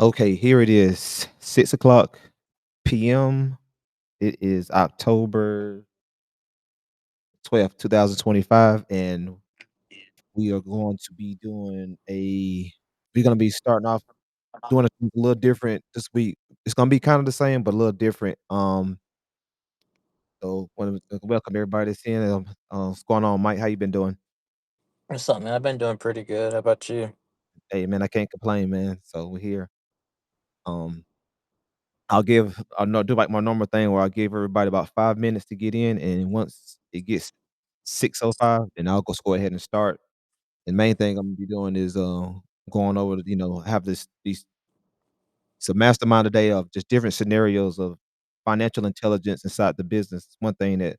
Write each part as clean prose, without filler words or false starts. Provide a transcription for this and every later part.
Okay, here it is, 6 o'clock PM. It is October 12th, 2025, and we are going to be doing a we're gonna be starting off doing a little different this week. It's gonna be kind of the same, but a little different. So wanna welcome everybody that's in. What's going on, Mike? How you been doing? What's up, man? I've been doing pretty good. How about you? Hey, man, I can't complain, man. So we're here. Um, I'll not do like my normal thing where I give everybody about 5 minutes to get in, and once it gets 6:05, then I'll just go ahead and start. The main thing I'm gonna be doing is going over have these it's a mastermind today of just different scenarios of financial intelligence inside the business. It's one thing that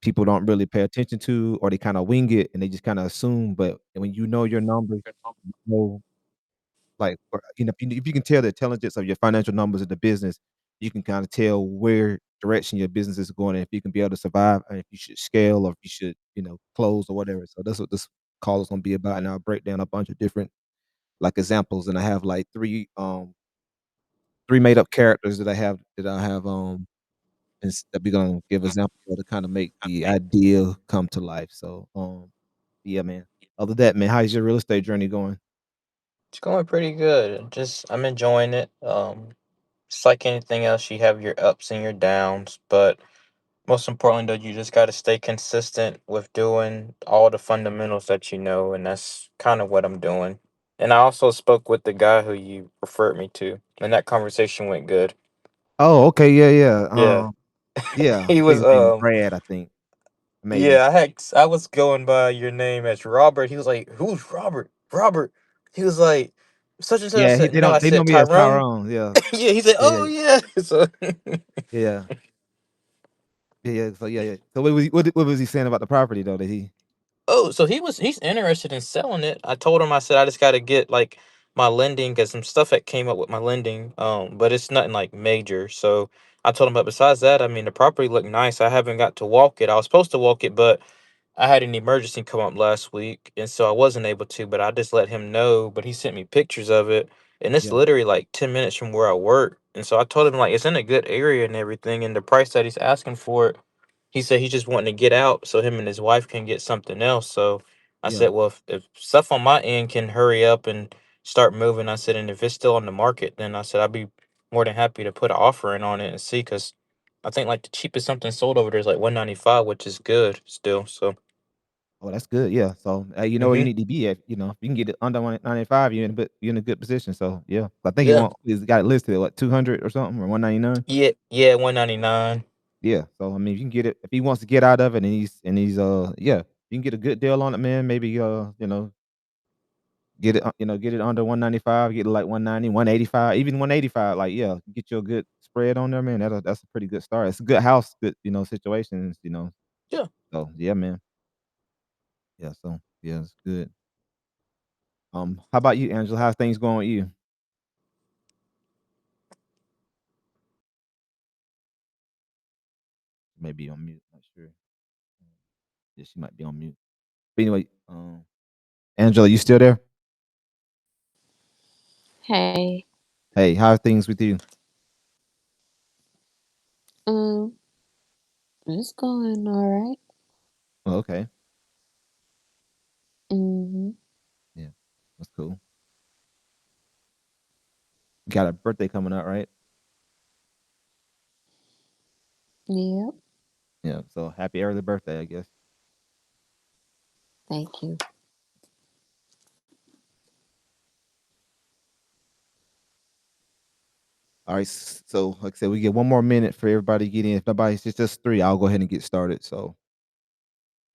people don't really pay attention to, or they kind of wing it and they just kind of assume. But when you know your numbers, you know, like, or, if you can tell the intelligence of your financial numbers of the business, you can kind of tell where direction your business is going, and if you can be able to survive, and if you should scale, or if you should, close or whatever. So that's what this call is going to be about, and I'll break down a bunch of different like examples, and I have like three made up characters that I have that we're gonna give examples of to kind of make the idea come to life. So yeah, man. Other than that, man, how's your real estate journey going? It's going pretty good. I'm enjoying it. It's like anything else, you have your ups and your downs, but most importantly, though, you just got to stay consistent with doing all the fundamentals that you know, and that's kind of what I'm doing. And I also spoke with the guy who you referred me to, and that conversation went good. Oh, okay, yeah, yeah. Yeah, Yeah, he I think was his name is Brad, I think, maybe. Yeah, I was going by your name as Robert. He was like, "Who's Robert? Robert." He was like, "Such and such." I Yeah, said, "No." I they know said, me as "Tyrone." Tyrone, yeah. Yeah, he said, Yeah, yeah, "Oh yeah." So, yeah, yeah, yeah, so yeah, yeah. So what was he saying about the property though that he so he's interested in selling it. I told him, I said, I just got to get like my lending because some stuff that came up with my lending. But it's nothing like major. So I told him, but besides that, I mean, the property looked nice. I haven't got to walk it. I was supposed to walk it, but I had an emergency come up last week, and so I wasn't able to, but I just let him know. But he sent me pictures of it, and it's Yeah, literally like 10 minutes from where I work. And so I told him, like, it's in a good area and everything, and the price that he's asking for it, he said he's just wanting to get out so him and his wife can get something else. So I yeah. said, well, if stuff on my end can hurry up and start moving, I said, and if it's still on the market, then I said I'd be more than happy to put an offer in on it and see, because I think like the cheapest something sold over there is like 195, which is good still. So. Oh, that's good, yeah. So, you know where you Mhm. need to be at, if you can get it under 195, you're in a good position, so, yeah. I think Yeah. he's got it listed at, what, 200 or something, or 199? Yeah, yeah, 199. Yeah, so, I mean, if you can get it if he wants to get out of it, and yeah, you can get a good deal on it, man, maybe, get it under 195, get it like 190, 185, even 185, like, yeah, get you a good spread on there, man, that's a pretty good start. It's a good house, good, situations. Yeah. So, yeah, man. Yeah, so, yeah, it's good. How about you, Angela? How's things going with you? Maybe on mute, not sure. Yeah, she might be on mute. But anyway, Angela, you still there? Hey, Hey, how are things with you? um, it's going all right. Oh, okay. Mm-hmm. Yeah, that's cool. You got a birthday coming up, right? Yep. Yeah, so happy early birthday, I guess. Thank you. All right, so like I said, we get one more minute for everybody to get in. If nobody's just three, I'll go ahead and get started. So,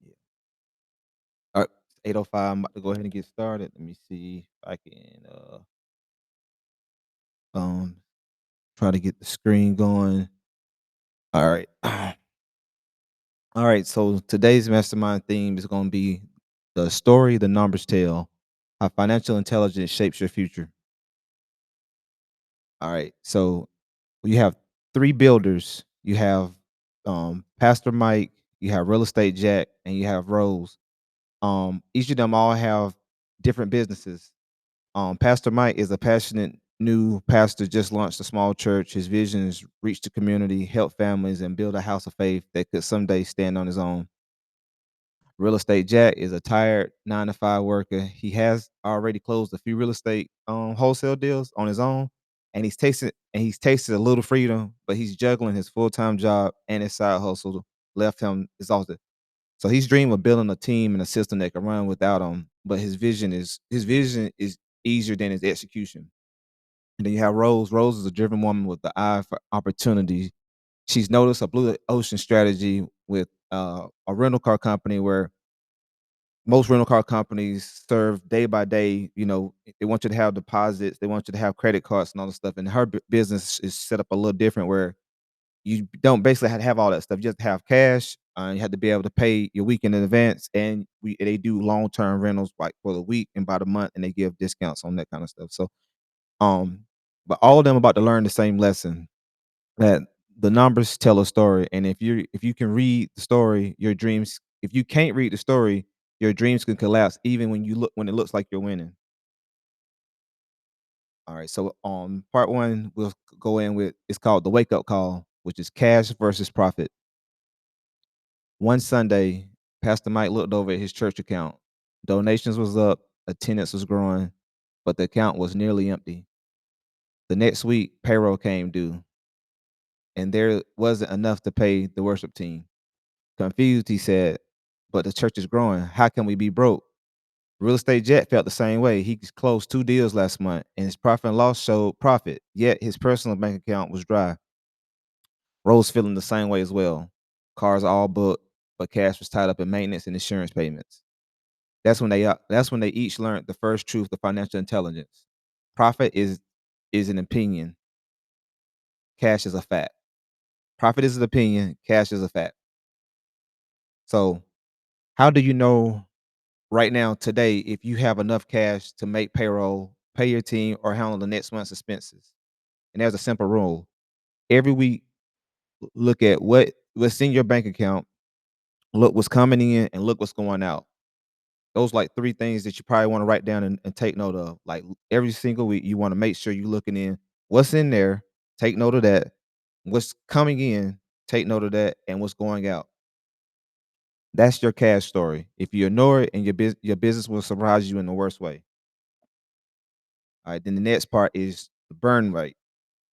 yeah. All right, 8:05. I'm about to go ahead and get started. Let me see if I can um try to get the screen going. All right. All right, so today's mastermind theme is going to be the story the numbers tell, how financial intelligence shapes your future. All right, so you have three builders. You have Pastor Mike, you have Real Estate Jack, and you have Rose. Each of them all have different businesses. Pastor Mike is a passionate new pastor just launched a small church. His vision is reach the community, help families, and build a house of faith that could someday stand on his own. Real estate Jack is a tired 9 to 5 worker. He has already closed a few real estate wholesale deals on his own, and he's tasted a little freedom, but he's juggling his full-time job and his side hustle left him exhausted. So he's dreaming of building a team and a system that can run without him, but his vision is easier than his execution. And then you have Rose. Rose is a driven woman with the eye for opportunity. She's noticed a blue ocean strategy with a rental car company where most rental car companies serve day by day. They want you to have deposits, they want you to have credit cards and all this stuff. And her business is set up a little different where you don't basically have to have all that stuff. You just have cash. You have to be able to pay your weekend in advance, and they do long term rentals like for the week and by the month, and they give discounts on that kind of stuff. So, um, but all of them about to learn the same lesson that the numbers tell a story, and if you can read the story, your dreams. If you can't read the story, your dreams can collapse even when it looks like you're winning. All right, so part one we'll go in with it's called the wake up call, which is cash versus profit. One Sunday, Pastor Mike looked over at his church account. Donations was up, attendance was growing, but the account was nearly empty. The next week, payroll came due, and there wasn't enough to pay the worship team. Confused, he said, "But the church is growing. How can we be broke?" Real estate Jet felt the same way. He closed 2 deals last month, and his profit and loss showed profit, yet his personal bank account was dry. Rose feeling the same way as well. Cars all booked, but cash was tied up in maintenance and insurance payments. That's when they each learned the first truth of financial intelligence. Profit is an opinion, cash is a fact. Profit is an opinion, cash is a fact. So, how do you know right now today if you have enough cash to make payroll, pay your team, or handle the next month's expenses? And there's a simple rule. Every week, look at what's in your bank account, look what's coming in, and look what's going out. Those like 3 things that you probably wanna write down and take note of. Like, every single week, you wanna make sure you're looking in what's in there, take note of that, what's coming in, take note of that, and what's going out. That's your cash story. If you ignore it and your business will surprise you in the worst way. Alright, then the next part is the burn rate.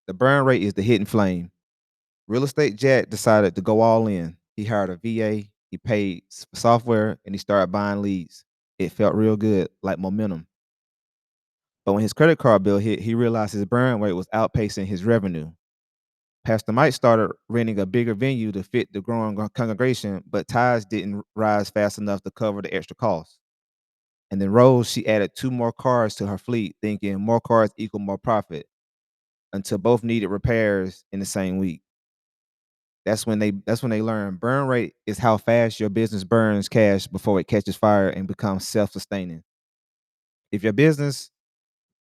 The burn rate is the hidden flame. Real estate Jack decided to go all in. He hired a VA, he paid for software, and he started buying leads. It felt real good, like momentum. But when his credit card bill hit, he realized his burn rate was outpacing his revenue. Pastor Mike started renting a bigger venue to fit the growing congregation, but tithes didn't rise fast enough to cover the extra costs. And then Rose, she added 2 more cars to her fleet, thinking more cars equal more profit, until both needed repairs in the same week. That's when they learn burn rate is how fast your business burns cash before it catches fire and becomes self-sustaining. If your business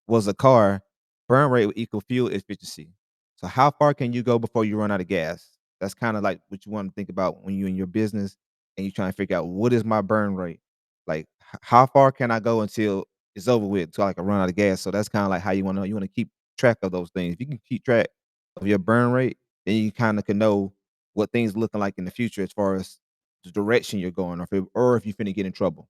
was a car, burn rate would equal fuel efficiency. So how far can you go before you run out of gas? That's kind of like what you want to think about when you're in your business and you're trying to figure out what is my burn rate? Like how far can I go until it's over with, so I can run out of gas? So that's kind of like how you want to keep track of those things. If you can keep track of your burn rate, then you kind of can know what things looking like in the future as far as the direction you're going, or if you're finna get in trouble.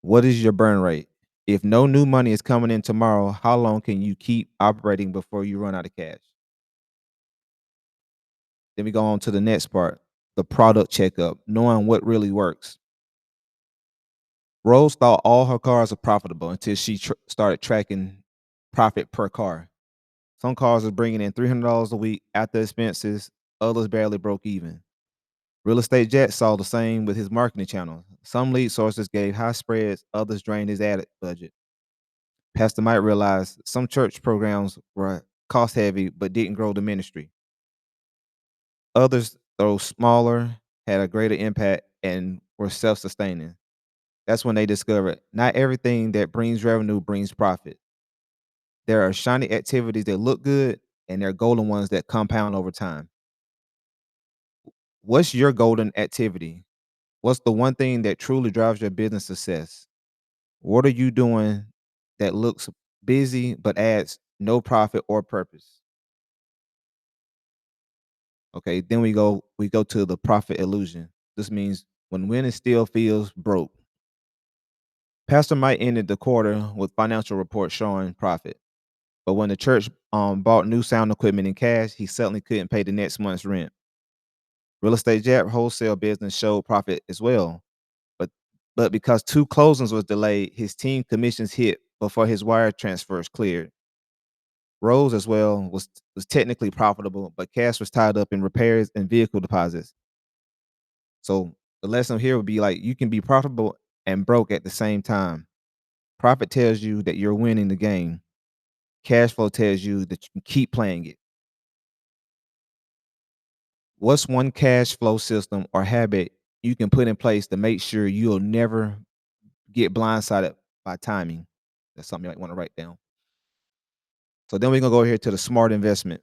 What is your burn rate? If no new money is coming in tomorrow, how long can you keep operating before you run out of cash? Then we go on to the next part, the product checkup, knowing what really works. Rose thought all her cars are profitable until she started tracking profit per car. Some cars are bringing in $300 a week after expenses, others barely broke even. Real Estate Jet saw the same with his marketing channels. Some lead sources gave high spreads, others drained his ad budget. Pastor Mike realized some church programs were cost heavy but didn't grow the ministry. Others, though smaller, had a greater impact and were self sustaining. That's when they discovered not everything that brings revenue brings profit. There are shiny activities that look good, and there are golden ones that compound over time. What's your golden activity? What's the one thing that truly drives your business success? What are you doing that looks busy but adds no profit or purpose. Okay, then we go to the profit illusion. This means when winning still feels broke. Pastor might ended the quarter with financial reports showing profit, but when the church bought new sound equipment in cash, he suddenly couldn't pay the next month's rent. Real estate jet wholesale business showed profit as well, but because two closings was delayed, his team commissions hit before his wire transfers cleared. Rose as well was technically profitable, but cash was tied up in repairs and vehicle deposits. So the lesson here would be like you can be profitable and broke at the same time. Profit tells you that you're winning the game. Cash flow tells you that you can keep playing it. What's one cash flow system or habit you can put in place to make sure you'll never get blindsided by timing? That's something you might want to write down. So then we're gonna go here to the smart investment.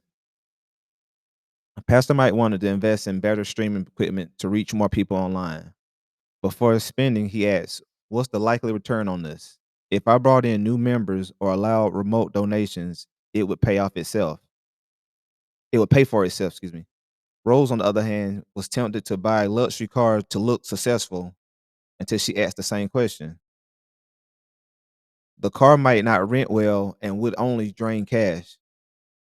A pastor might want to invest in better streaming equipment to reach more people online. Before spending, he asks, what's the likely return on this? If I brought in new members or allowed remote donations, it would pay off itself. It would pay for itself, excuse me. Rose, on the other hand, was tempted to buy a luxury car to look successful until she asked the same question. The car might not rent well and would only drain cash.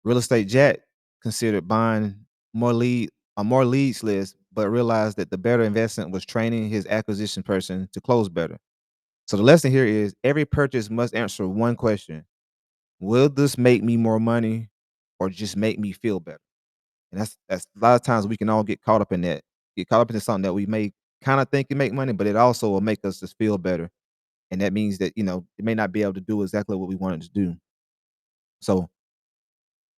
Real estate Jack considered buying more leads list, but realized that the better investment was training his acquisition person to close better. So the lesson here is every purchase must answer one question: will this make me more money or just make me feel better? And that's a lot of times we can all get caught up in that. Get caught up into something that we may kind of think can make money, but it also will make us just feel better. And that means that, it may not be able to do exactly what we wanted to do. So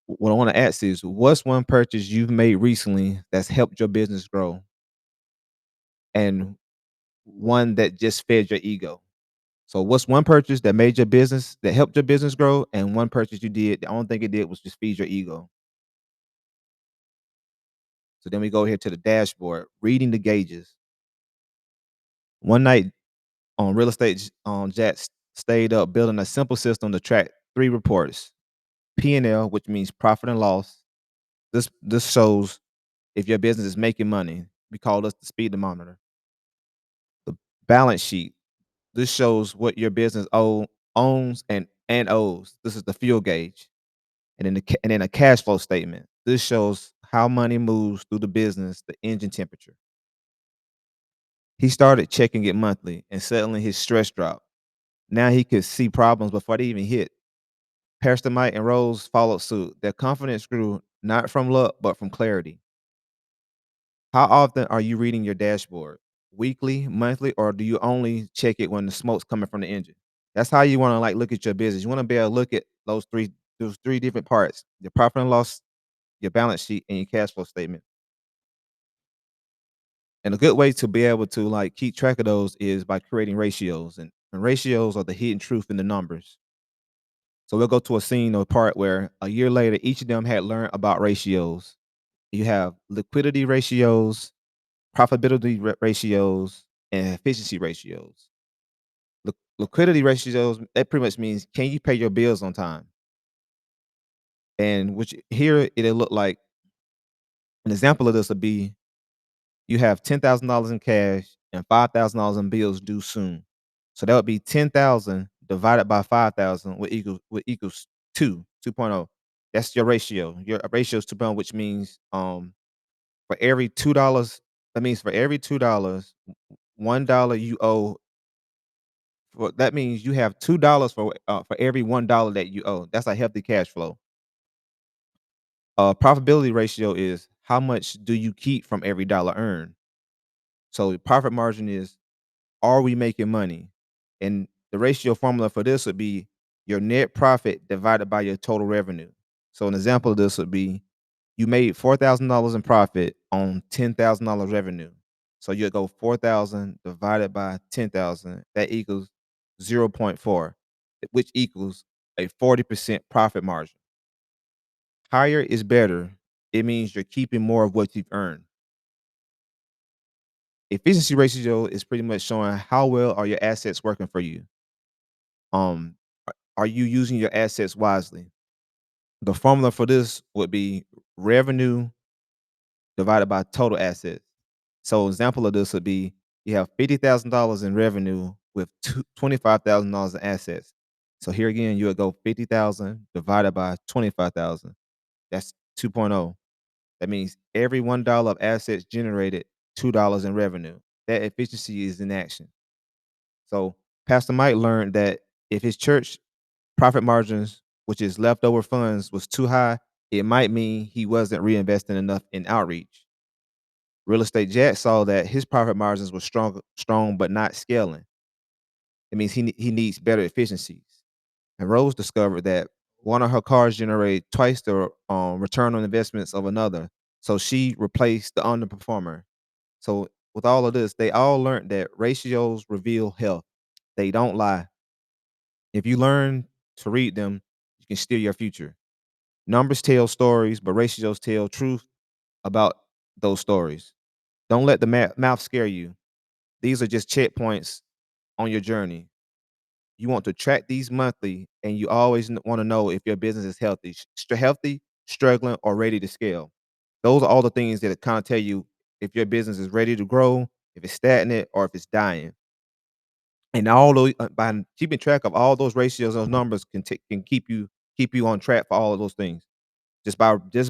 what I want to ask is what's one purchase you've made recently that's helped your business grow and one that just fed your ego? So what's one purchase that made your business that helped your business grow and one purchase you did, the only thing it did was just feed your ego. So then we go here to the dashboard, reading the gauges. One night on real estate Jats stayed up building a simple system to track three reports. P&L, which means profit and loss. This shows if your business is making money. We call this the speed thermometer. The balance sheet. This shows what your business owns and owes. This is the fuel gauge. And then a cash flow statement. This shows how money moves through the business, the engine temperature. He started checking it monthly, and suddenly his stress dropped. Now he could see problems before they even hit. Parstomite and Rose followed suit. Their confidence grew not from luck, but from clarity. How often are you reading your dashboard? Weekly, monthly, or do you only check it when the smoke's coming from the engine? That's how you want to like look at your business. You want to be able to look at those three different parts: your profit and loss, your balance sheet, and your cash flow statement. And a good way to be able to like keep track of those is by creating ratios. And ratios are the hidden truth in the numbers. So we'll go to a scene or part where a year later, each of them had learned about ratios. You have liquidity ratios, profitability ratios, and efficiency ratios. Liquidity ratios, that pretty much means can you pay your bills on time? And which here it'll look like an example of this would be you have $10,000 in cash and $5,000 in bills due soon. So that would be 10,000 divided by 5,000 would equals 2.0. That's your ratio. Your ratio is 2.0, which means for every $2, that means for every $2, $1 you owe. That means you have $2 for every $1 that you owe. That's a healthy cash flow. Profitability ratio is how much do you keep from every dollar earned. So the profit margin is, are we making money? And the ratio formula for this would be your net profit divided by your total revenue. So an example of this would be you made $4,000 in profit on $10,000 revenue. So you go 4,000 divided by 10,000. That equals 0.4, which equals a 40% profit margin. Higher is better. It means you're keeping more of what you've earned. Efficiency ratio is pretty much showing how well are your assets working for you. Um, Are you using your assets wisely? The formula for this would be revenue divided by total assets. So, example of this would be you have $50,000 in revenue with $25,000 in assets. So here again, you would go 50,000 divided by 25,000. That's 2.0. That means every $1 of assets generated $2 in revenue. That efficiency is in action. So Pastor Mike learned that if his church profit margins, which is leftover funds, was too high, it might mean he wasn't reinvesting enough in outreach. Real estate Jack saw that his profit margins were strong but not scaling. It means he needs better efficiencies. And Rose discovered that one of her cars generated twice the return on investments of another. So she replaced the underperformer. So with all of this, they all learned that ratios reveal health. They don't lie. If you learn to read them, you can steer your future. Numbers tell stories, but ratios tell truth about those stories. Don't let the mouth scare you. These are just checkpoints on your journey. You want to track these monthly, and you always want to know if your business is healthy, healthy, struggling, or ready to scale. Those are all the things that kind of tell you if your business is ready to grow, if it's stagnant, or if it's dying. And all those by keeping track of all those ratios, those numbers can keep you on track for all of those things just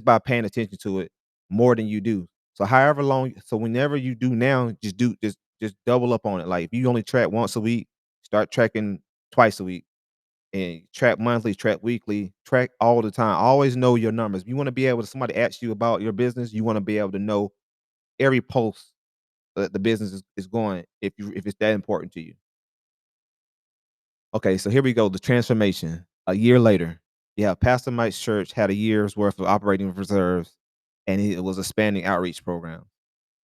by paying attention to it more than you do. So however long, so whenever you do now, just double up on it. Like if you only track once a week, start tracking twice a week, and track monthly, track weekly, track all the time. Always know your numbers. You want to be able to somebody asks you about your business, you want to be able to know every post that the business is going if it's that important to you. Okay, so here we go. The transformation. A year later, yeah, Pastor Mike's church had a year's worth of operating reserves, and it was expanding outreach program.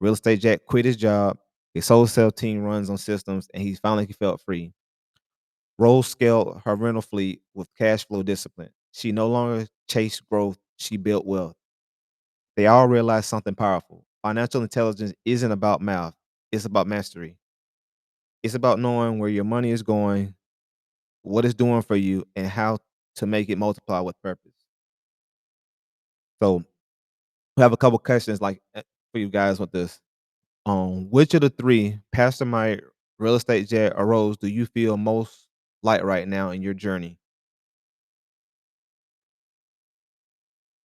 Real estate Jack quit his job. His wholesale team runs on systems, and he finally felt free. Rose scaled her rental fleet with cash flow discipline. She no longer chased growth; she built wealth. They all realized something powerful. Financial intelligence isn't about math; it's about mastery. It's about knowing where your money is going, what it's doing for you, and how to make it multiply with purpose. So we have a couple questions like for you guys with this. Which of the three, Pastor Mike, Real Estate Jet, or Rose, do you feel most like right now in your journey?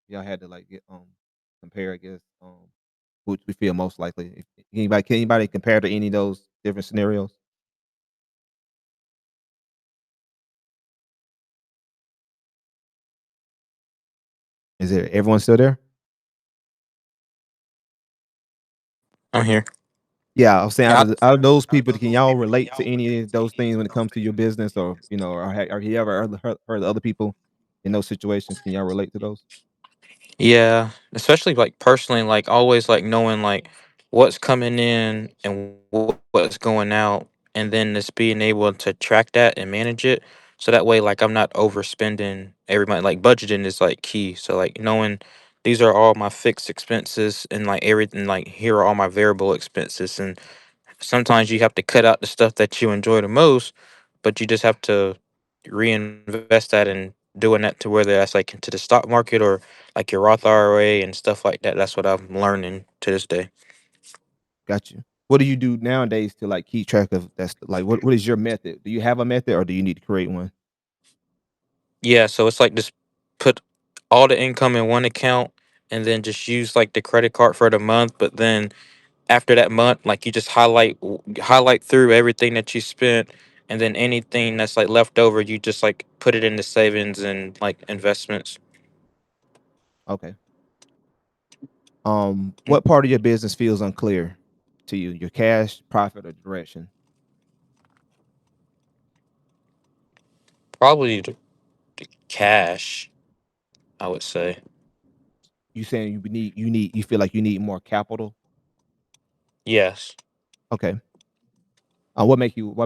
Y'all had to like get compare, I guess. Which we feel most likely. Can anybody compare to any of those different scenarios? Is there everyone still there? I'm here. Yeah, I was saying Yeah. out of those people, can y'all relate to any of those things when it comes to your business, or or you ever heard other people in those situations? Can y'all relate to those? Yeah, especially like personally, like always like knowing like what's coming in and what's going out, and then just being able to track that and manage it. So that way, like I'm not overspending every month. Like budgeting is like key. So like knowing these are all my fixed expenses and like everything. Like here are all my variable expenses, and sometimes you have to cut out the stuff that you enjoy the most, but you just have to reinvest that in doing that to whether that's like into the stock market or like your Roth IRA and stuff like that. That's what I'm learning to this day. Got you. What do you do nowadays to like keep track of that's like what is your method? Do you have a method or do you need to create one? Yeah, so it's like just put all the income in one account and then just use like the credit card for the month, but then after that month, like you just highlight through everything that you spent, and then anything that's like left over, you just like put it into savings and like investments. Okay. Mm, What part of your business feels unclear to you? Your cash, profit, or direction? Probably the cash, I would say. You saying you feel like you need more capital? Yes. Okay. What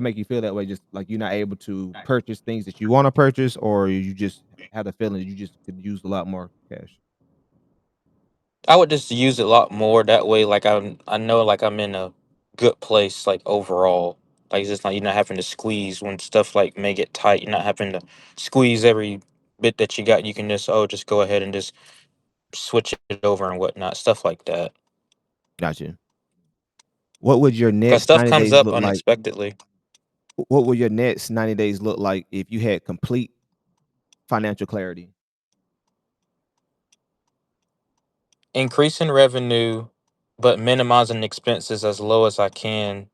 make you feel that way? Just like you're not able to purchase things that you want to purchase, or you just have the feeling that you just could use a lot more cash. I would just use it a lot more that way. Like I know like I'm in a good place like overall. Like it's just not you're not having to squeeze when stuff like may get tight. You're not having to squeeze every bit that you got. You can just go ahead and just switch it over and whatnot, stuff like that. Gotcha. What would your Cause next stuff 90 comes days up look like? unexpectedly. What would your next 90 days look like if you had complete financial clarity? Increasing revenue, but minimizing expenses as low as I can,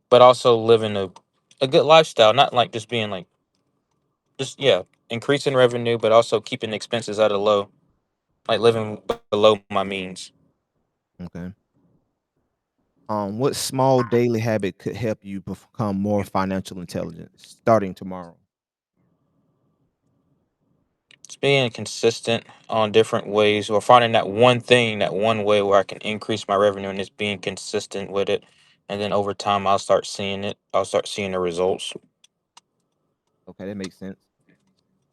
but also living a good lifestyle. Not like just being like just yeah, increasing revenue, but also keeping expenses at a low, like living below my means. Okay. What small daily habit could help you become more financial intelligent starting tomorrow? Just being consistent on different ways or finding that one thing, that one way where I can increase my revenue and just being consistent with it. And then over time, I'll start seeing it. I'll start seeing the results. Okay, that makes sense.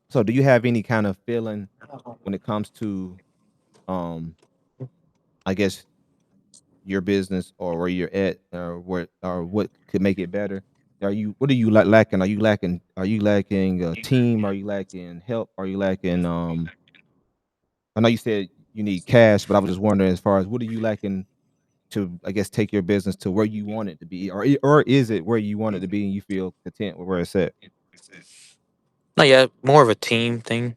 So, do you have any kind of feeling when it comes to, um, I guess, your business or where you're at, or what could make it better? What are you lacking? Are you lacking a team? Are you lacking help? Are you lacking I know you said you need cash, but I was just wondering as far as what are you lacking to, I guess, take your business to where you want it to be, or is it where you want it to be and you feel content with where it's at? No, yeah, more of a team thing.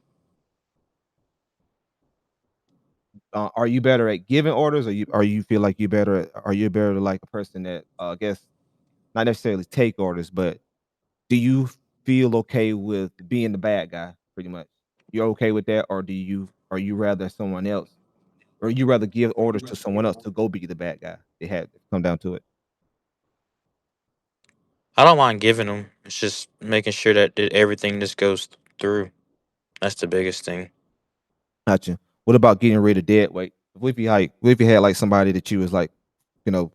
Are you better at giving orders, or you feel like are you better like a person that, I guess, not necessarily take orders, but do you feel okay with being the bad guy pretty much? You're okay with that, or are you rather someone else, or you rather give orders to someone else to go be the bad guy? It had come down to it. I don't mind giving them. It's just making sure that everything just goes through. That's the biggest thing. Gotcha. What about getting rid of dead weight? What if you had like somebody that you was like, you know,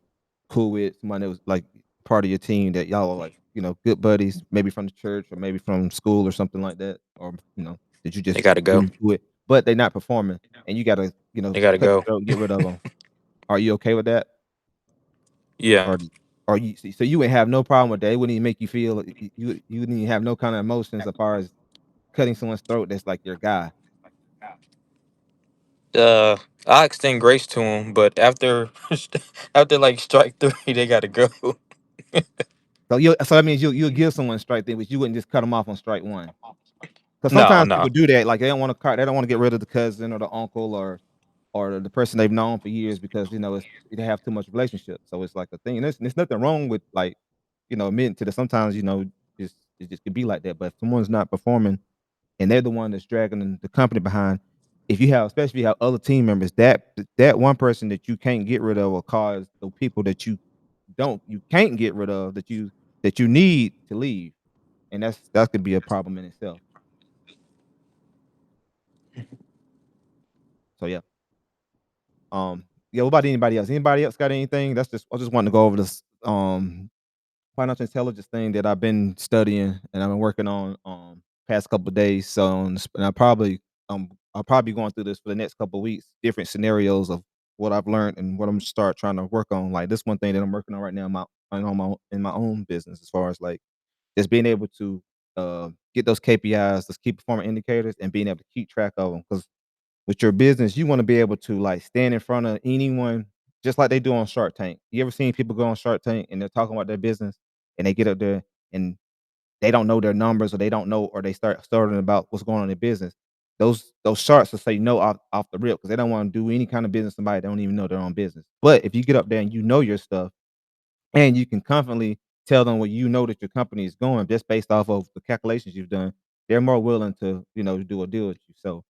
cool with, somebody that was like part of your team that y'all are like, good buddies, maybe from the church or maybe from school or something like that, or that you They just got to go. really cool with, but they're not performing, and you gotta, They got to cut go. the throat, get rid of them. Are you okay with that? Yeah. Or so you would have no problem with that? It wouldn't even make you feel you wouldn't even have no kind of emotions as far as cutting someone's throat that's like your guy. Uh, I extend grace to them, but after after like strike three, they got to go. So that means you'll give someone strike then, but you wouldn't just cut them off on strike one. Because No, sometimes no. people do that, like, they don't wanna get rid of the cousin or the uncle or the person they've known for years because, they have too much relationship, so it's like a thing, and there's nothing wrong with, like, admitting to that sometimes, it just could be like that, but if someone's not performing and they're the one that's dragging the company behind, if you have especially if you have other team members, that one person that you can't get rid of will cause the people that you can't get rid of that you need to leave, and that could be a problem in itself. So, yeah. Yeah, what about anybody else? Anybody else got anything? I just wanting to go over this, financial intelligence thing that I've been studying and I've been working on, past couple of days. So, and I'll probably be going through this for the next couple of weeks, different scenarios of what I've learned and what I'm start trying to work on. Like this one thing that I'm working on right now in my own business, as far as like just being able to get those KPIs, those key performance indicators, and being able to keep track of them. Because with your business, you want to be able to like stand in front of anyone, just like they do on Shark Tank. You ever seen people go on Shark Tank and they're talking about their business and they get up there and they don't know their numbers, or they don't know, or they start starting about what's going on in their business. Those sharks will say no off the rip because they don't want to do any kind of business with somebody that don't even know their own business. But if you get up there and you know your stuff and you can confidently tell them what you know that your company is going just based off of the calculations you've done, they're more willing to, do a deal with you. So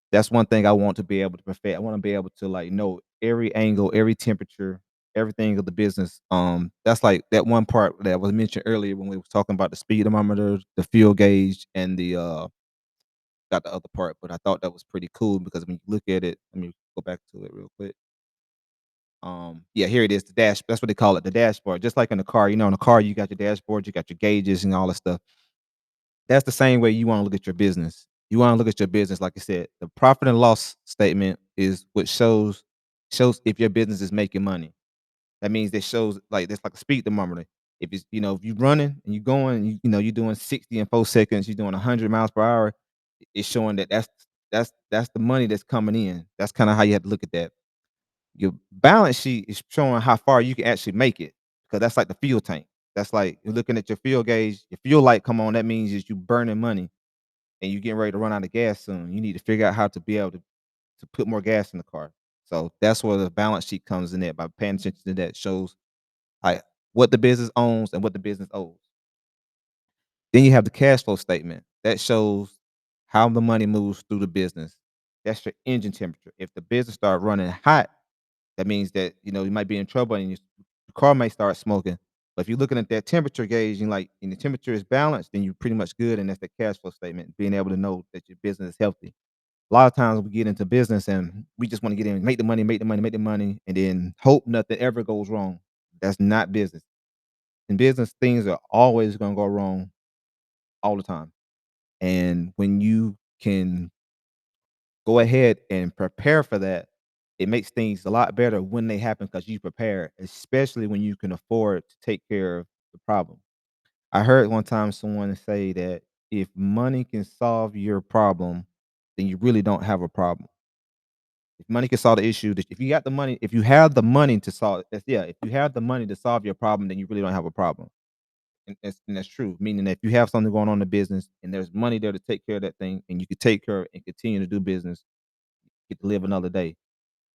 that's one thing I want to be able to perfect. I want to be able to like know every angle, every temperature, everything of the business. That's like that one part that was mentioned earlier when we was talking about the speed thermometer, the fuel gauge, and the got the other part. But I thought that was pretty cool because when you look at it, let me go back to it real quick. Yeah, here it is, the dash. That's what they call it, the dashboard. Just like in a car, in a car you got your dashboard, you got your gauges and all that stuff. That's the same way you wanna look at your business. You wanna look at your business, like I said, the profit and loss statement is what shows if your business is making money. That means it shows like it's like a speed thermometer. If it's if you're running and you're going, you're doing 60 in 4 seconds, you're doing 100 miles per hour. It's showing that that's the money that's coming in. That's kind of how you have to look at that. Your balance sheet is showing how far you can actually make it because that's like the fuel tank. That's like you're looking at your fuel gauge. Your fuel light come on. That means is you burning money and you getting ready to run out of gas soon. You need to figure out how to be able to put more gas in the car. So that's where the balance sheet comes in at by paying attention to that shows like what the business owns and what the business owes. Then you have the cash flow statement that shows how the money moves through the business. That's your engine temperature. If the business start running hot, that means that you might be in trouble and your car may start smoking. But if you're looking at that temperature gauge and the temperature is balanced, then you're pretty much good. And that's the cash flow statement, being able to know that your business is healthy. A lot of times we get into business and we just want to get in, make the money, make the money, make the money, and then hope nothing ever goes wrong. That's not business. In business, things are always going to go wrong all the time. And when you can go ahead and prepare for that, it makes things a lot better when they happen because you prepare, especially when you can afford to take care of the problem. I heard one time someone say that if money can solve your problem, then you really don't have a problem. If money can solve the issue, if you got the money, if you have the money to solve, if you have the money to solve your problem, then you really don't have a problem. And that's true. Meaning that if you have something going on in the business and there's money there to take care of that thing, and you can take care of it and continue to do business, you get to live another day.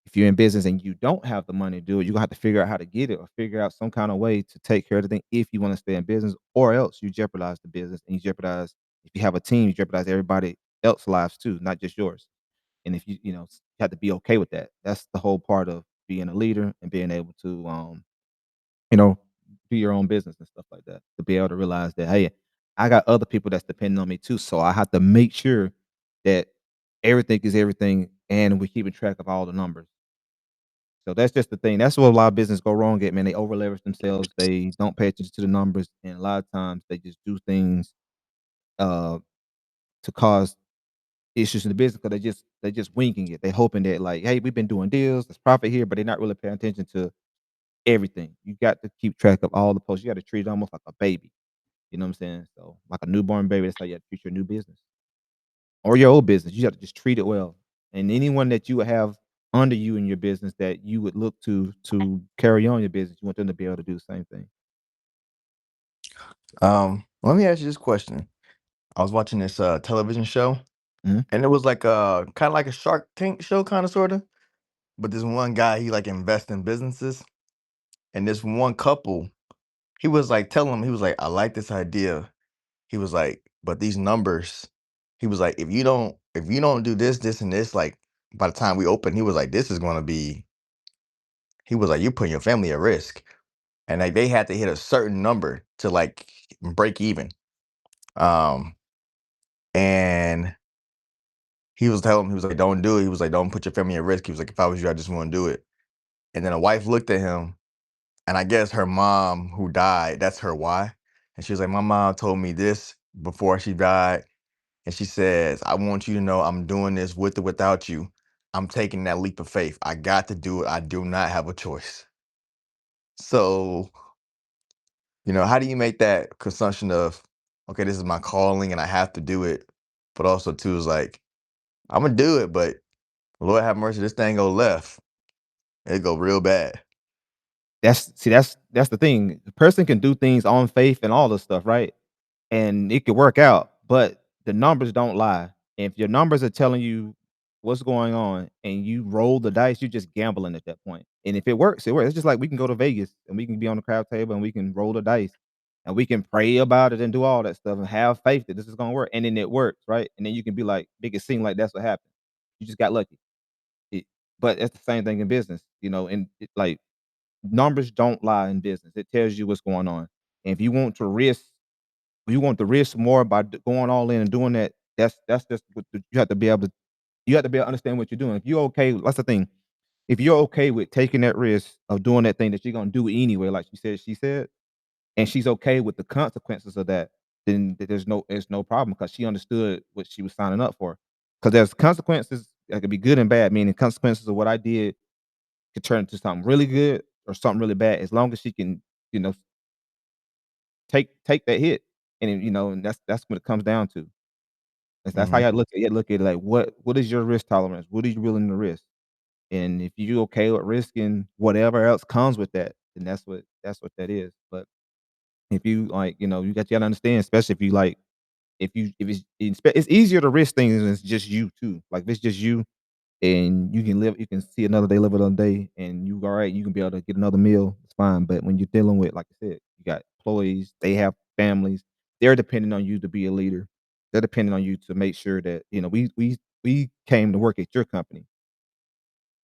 If you're in business and you don't have the money to do it, you're gonna have to figure out how to get it or figure out some kind of way to take care of the thing if you want to stay in business, or else you jeopardize the business and you jeopardize if you have a team, you jeopardize everybody else's lives too, not just yours. And if you have to be okay with that. That's the whole part of being a leader and being able to you know, do your own business and stuff like that. To be able to realize that, hey, I got other people that's depending on me too. So I have to make sure that everything is everything and we're keeping track of all the numbers. So that's just the thing. That's what a lot of business go wrong at, man. They over leverage themselves. They don't pay attention to the numbers, and a lot of times they just do things uh, to cause issues in the business because they just winking it. They hoping that like, hey, we've been doing deals, there's profit here, but they're not really paying attention to everything. You got to keep track of all the posts. You got to treat it almost like a baby. You know what I'm saying? So like a newborn baby, that's how you have to treat your new business or your old business. You have to just treat it well. And anyone that you would have under you in your business that you would look to carry on your business, you want them to be able to do the same thing. Let me ask you this question. I was watching this television show, Mhm. and it was like kind of like a Shark Tank show, kind of sorta. But this one guy, he like invest in businesses, and this one couple, he was like telling him, he was like, I like this idea. He was like, but these numbers, he was like, if you don't do this, this, and this, like by the time we open, he was like, this is gonna be, he was like, you're putting your family at risk. And like they had to hit a certain number to like break even. Um, and he was telling him, he was like, don't do it. He was like, don't put your family at risk. He was like, if I was you, I just wouldn't do it. And then a wife looked at him, and I guess her mom who died, that's her why. And she was like, my mom told me this before she died. And she says, I want you to know I'm doing this with or without you. I'm taking that leap of faith. I got to do it. I do not have a choice. So, how do you make that consumption of, okay, this is my calling and I have to do it, but also too is like, I'm gonna do it, but Lord have mercy, this thing go left. It go real bad. That's the thing. The person can do things on faith and all this stuff, right? And it could work out, but the numbers don't lie. If your numbers are telling you what's going on and you roll the dice, you're just gambling at that point. And if it works, it works. It's just like we can go to Vegas and we can be on the crowd table and we can roll the dice and we can pray about it and do all that stuff and have faith that this is gonna work. And then it works, right? And then you can be like, make it seem like that's what happened. You just got lucky. It, but it's the same thing in business, and like numbers don't lie in business. It tells you what's going on. And if you want to risk more by going all in and doing that, that's just what you have to be able to. You have to be able to understand what you're doing. If you're okay, that's the thing. If you're okay with taking that risk of doing that thing that you're gonna do anyway, like she said, and she's okay with the consequences of that, then there's no problem because she understood what she was signing up for. Because there's consequences that could be good and bad. Meaning consequences of what I did could turn into something really good or something really bad, as long as she can, you know, take that hit, and then, and that's what it comes down to. That's how Mhm. you look at it. Look at it like what is your risk tolerance? What are you willing to risk? And if you okay with risking whatever else comes with that, then that's what that is. But if you like, you gotta understand, especially if you like, if it's easier to risk things when it's just you too. Like if it's just you and you can see another day, live another day, and you alright, you can be able to get another meal, it's fine. But when you're dealing with, like I said, you got employees, they have families, they're depending on you to be a leader. They're depending on you to make sure that, we came to work at your company.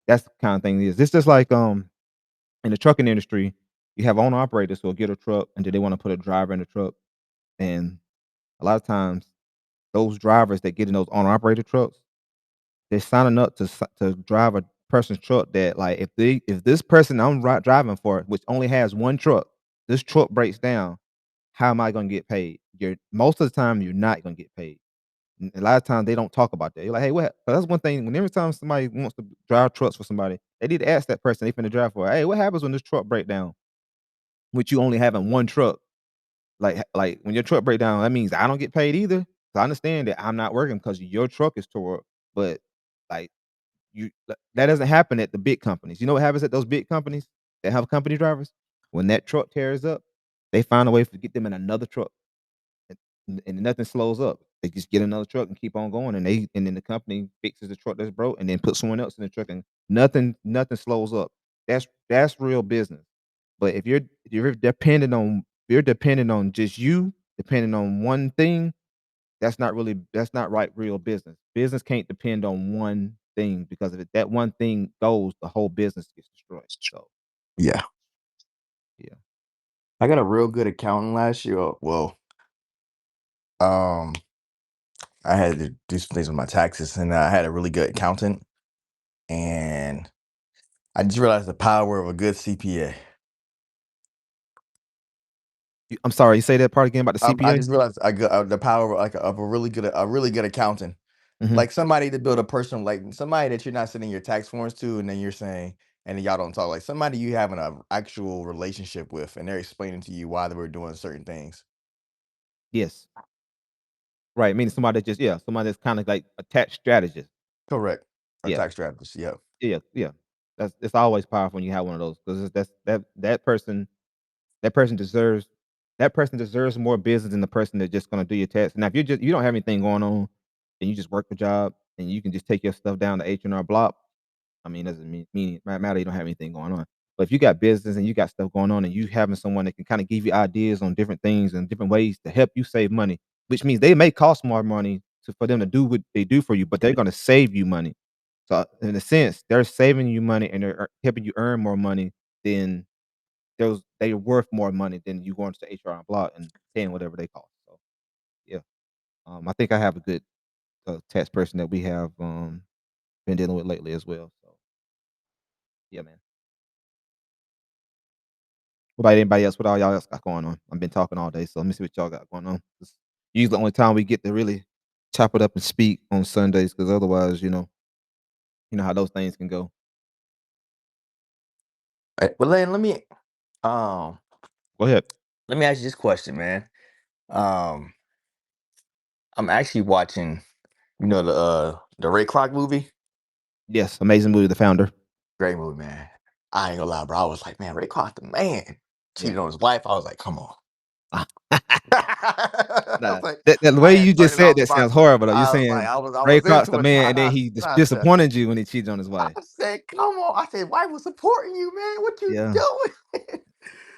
That's the kind of thing it is. It's just like, in the trucking industry, you have owner operators who'll get a truck and then they wanna put a driver in the truck, and a lot of times, those drivers that get in those owner operator trucks, they're signing up to drive a person's truck that, like, if this person I'm driving for, which only has 1 truck, this truck breaks down, how am I gonna get paid? Most of the time, you're not gonna get paid. A lot of times, they don't talk about that. You're like, "Hey, what?" 'Cause that's one thing, when every time somebody wants to drive trucks for somebody, they need to ask that person they finna drive for, "Hey, what happens when this truck break down with you only having 1 truck?" Like, when your truck break down, that means I don't get paid either. So I understand that I'm not working because your truck is tore up, but, like, that doesn't happen at the big companies. You know what happens at those big companies that have company drivers? When that truck tears up, they find a way to get them in another truck, and nothing slows up. They just get another truck and keep on going, and then the company fixes the truck that's broke and then puts someone else in the truck, and nothing slows up. That's real business. But if you're dependent on just you, depending on one thing, that's not right real business. Business can't depend on one thing, because if that one thing goes, the whole business gets destroyed. So, Yeah. yeah. I got a real good accountant last year. Well, um, I had to do some things with my taxes, and I had a really good accountant, and I just realized the power of a good CPA. I'm sorry, you say that part again about the I CPA? just realized I got the power of like of a really good accountant, Mhm. like somebody to build a person, like somebody that you're not sending your tax forms to, and then you're saying, and then y'all don't talk, like somebody you having an actual relationship with, and they're explaining to you why they were doing certain things. Yes. Right, meaning somebody that's kinda like a tax strategist. Correct. A Yeah. tax strategist. Yeah. Yeah, yeah. It's always powerful when you have one of those, 'cause that person deserves more business than the person that's just gonna do your tax. Now, if you don't have anything going on, and you just work the job, and you can just take your stuff down to H&R Block, I mean, doesn't mean it matter you don't have anything going on. But if you got business and you got stuff going on, and you having someone that can kinda give you ideas on different things and different ways to help you save money, which means they may cost more money for them to do what they do for you, but they're gonna save you money. So, in a sense, they're saving you money and they're helping you earn more money, than they're worth more money than you going to the HR and block and paying whatever they cost. So, yeah, I think I have a good, tax person that we have, been dealing with lately as well. So, yeah, man. What about anybody else? What all y'all else got going on? I've been talking all day, so let me see what y'all got going on. It's usually the only time we get to really chop it up and speak on Sundays, because otherwise, how those things can go. Well, then um Go ahead. let me ask you this question, man. Um, I'm actually watching, the Ray Kroc movie. Yes, amazing movie, The Founder. Great movie, man. I ain't gonna lie, bro. I was like, man, Ray Kroc the man. Yeah. Cheated on his wife. I was like, come on. I Nah, was like, the I way you had turned just it said off that about sounds horrible, though. You're I was like, saying I Ray was Kroc's the into it. man, and then he disappointed you when he cheated on his I wife. said, come on. I said, wife was supporting you, man. What you Yeah, doing?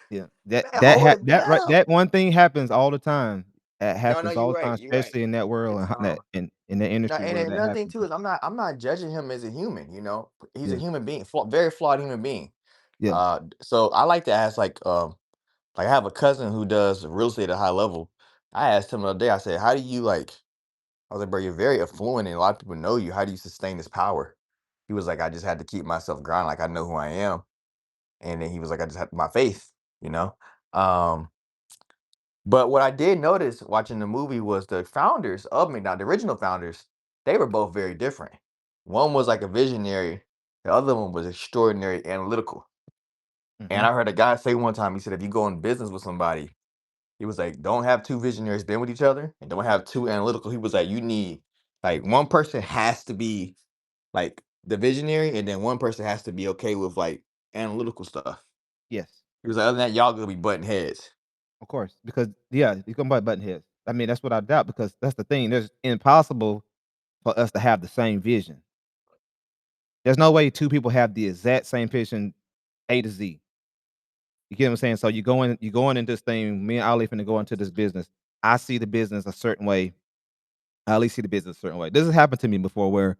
yeah. That Man, that hold ha it that right down. that one thing happens all the time. That No, happens all you're the time, right. You're right. especially in that world, It's and ho that in the No, industry and where then that another thing happens. too is I'm not judging him as a human. He's a Yeah, human being, very flawed human being. yeah. So I like to ask, like I have a cousin who does real estate at a high level. I asked him the other day. I said, "How do you like?" I was like, "Bro, you're very affluent, and a lot of people know you. How do you sustain this power?" He was like, "I just had to keep myself grounded. Like I know who I am." And then he was like, "I just had my faith." You know. Um, but what I did notice watching the movie was the founders of McDonald's, the original founders, they were both very different. One was like a visionary, the other one was extraordinary analytical. And Mhm. I heard a guy say one time, he said, if you go in business with somebody, He was like, "Don't have 2 visionaries been with each other, and don't have 2 analytical." He was like, "You need like, one person has to be, like, the visionary, and then one person has to be okay with, like, analytical stuff." Yes, He was like, "Other than that, y'all gonna be butting heads." of course, because yeah, you come by button heads. I mean, that's what I doubt because that's the thing. There's impossible for us to have the same vision. There's no way 2 people have the exact same vision A to Z. You get what I'm saying? So you going into this thing, me and Ali finna go into this business. I see the business a certain way. I at least see the business a certain way. This has happened to me before where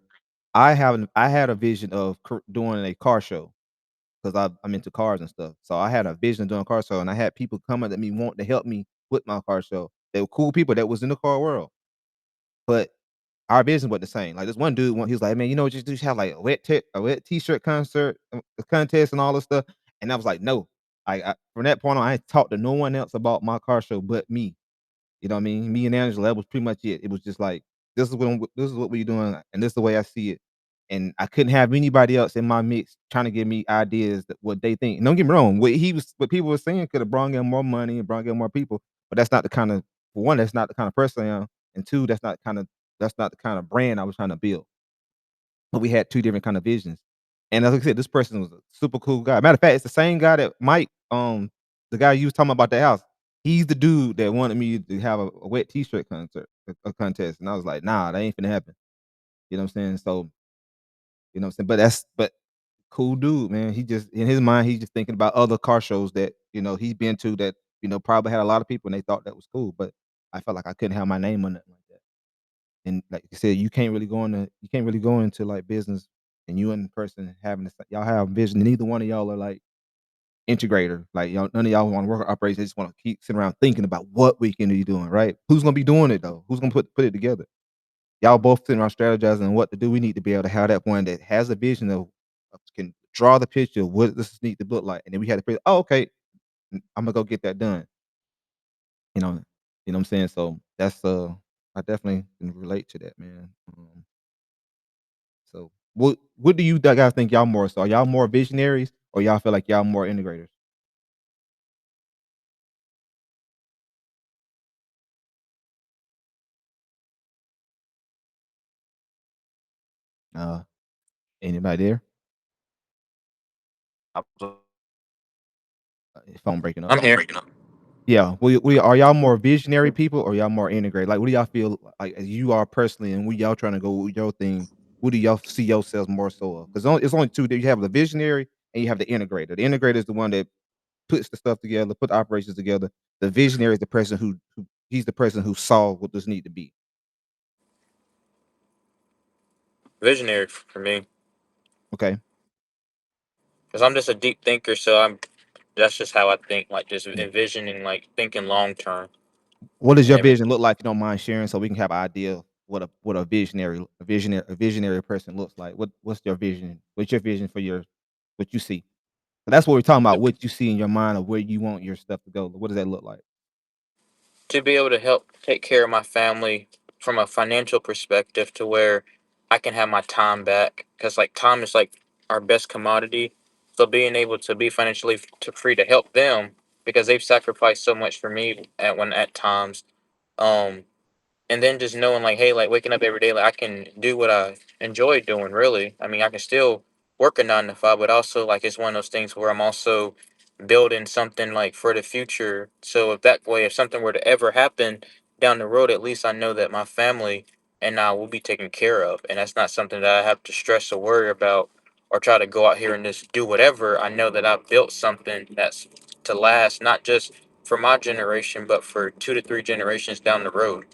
I had a vision of doing a car show because I'm into cars and stuff. So I had a vision of doing a car show, and I had people coming at me wanting to help me with my car show. They were cool people that was in the car world, but our vision wasn't the same. Like this one dude, he was like, "Man, you know, just have like a wet t-shirt concert, a contest, and all this stuff." And I was like, "No." From that point on, I ain't talked to no one else about my car show but me. You know what I mean? Me and Angela, that was pretty much it. It was just like, this is what we're doing, and this is the way I see it. And I couldn't have anybody else in my mix trying to give me ideas that what they think. And don't get me wrong, what people were saying could have brought in more money and brought in more people, but that's not the kind of for one, that's not the kind of person I am, and two, that's not the kind of brand I was trying to build. But we had two different kind of visions. And as I said, this person was a super cool guy. Matter of fact, it's the same guy that Mike, the guy you was talking about the house. He's the dude that wanted me to have a wet t-shirt a contest. And I was like, nah, that ain't finna happen. You know what I'm saying? So, you know what I'm saying? But cool dude, man. He just in his mind, he's just thinking about other car shows that, he's been to that, probably had a lot of people and they thought that was cool. But I felt like I couldn't have my name on nothing like that. And like you said, you can't really go into like business and you and the person having this y'all have vision. And neither one of y'all are like integrator. Like y'all, none of y'all want to work on operations. They just want to keep sitting around thinking about what we can be doing, right? Who's gonna be doing it though? Who's gonna put it together? Y'all both sitting around strategizing on what to do. We need to be able to have that one that has a vision of can draw the picture of what this need to look like. And then we had to figure, oh, okay, I'm gonna go get that done. You know, you know what I'm saying? So that's I definitely can relate to that, man. So what do you guys think y'all more so? Are y'all more visionaries or y'all feel like y'all more integrators? Uh, anybody there? I was Phone breaking up. I'm here. Yeah, we are y'all more visionary people or y'all more integrated? Like, what do y'all feel like as you are personally, and when y'all trying to go with your thing? What do y'all see yourselves more so of? Because it's only two. That you have the visionary and you have the integrator. The integrator is the one that puts the stuff together, put the operations together. The visionary is the person who he's the person who saw what this need to be. Visionary for me, Okay. because I'm just a deep thinker. So I'm that's just how I think. Like just Yeah. envisioning, like thinking long term What does and your everything. vision look like? If you don't mind sharing, so we can have an idea what a visionary person looks like. What's your vision? What's your vision for what you see? That's what we're talking about. What you see in your mind of where you want your stuff to go. What does that look like? To be able to help take care of my family from a financial perspective to where I can have my time back because like time is like our best commodity. So being able to be financially free to help them because they've sacrificed so much for me at times. Um, and then just knowing like hey like waking up every day like I can do what I enjoy doing really. I mean I can still work a 9 to 5 but also like it's one of those things where I'm also building something like for the future, so if that way if something were to ever happen down the road at least I know that my family and I will be taken care of, and that's not something that I have to stress or worry about or try to go out here and just do whatever. I know that I've built something that's to last not just for my generation but for 2 to 3 generations down the road.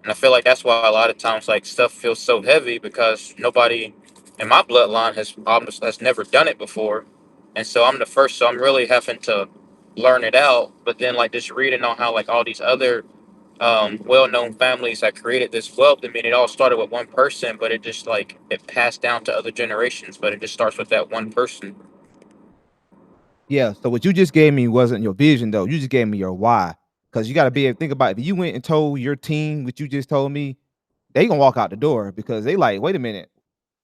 And I feel like that's why a lot of times like stuff feels so heavy because nobody in my bloodline has never done it before. And so I'm the first, so I'm really having to learn it out. But then like just reading on how like all these other well-known families that created this wealth. I mean, it all started with one person, but it just like it passed down to other generations. But it just starts with that one person. Yeah. So what you just gave me wasn't your vision though. You just gave me your why. Because you got to be able to think about it. If you went and told your team what you just told me, they gonna walk out the door because they like, wait a minute,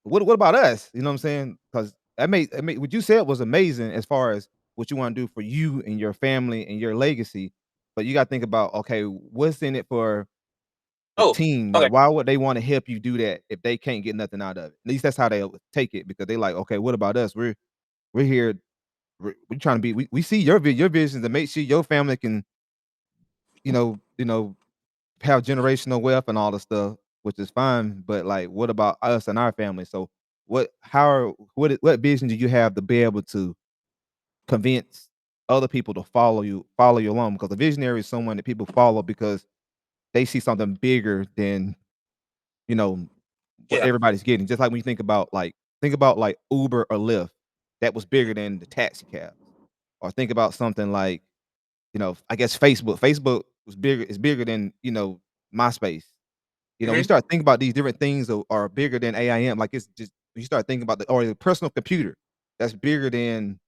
what about us? You know what I'm saying? Because what you said was amazing as far as what you want to do for you and your family and your legacy. but you gotta think about, okay, what's in it for the Oh, team? okay. Like, why would they wanna help you do that if they can't get nothing out of it? At least that's how they'll take it because they like, "Okay, what about us? We're here, we're trying to be we see your vision to make sure your family can, you know, have generational wealth and all the stuff, which is fine, but, like, what about us and our family?" So, what vision do you have to be able to convince other people to follow you along? Because a visionary is someone that people follow because they see something bigger than, you know, what Yeah. everybody's getting. Just like when you think about, like, Uber or Lyft, that was bigger than the taxi cabs. Or think about something like, I guess Facebook. Facebook is bigger than, MySpace. When you Mhm. start thinking about these different things are bigger than AIM, like, it's just when you start thinking about the personal computer, that's bigger than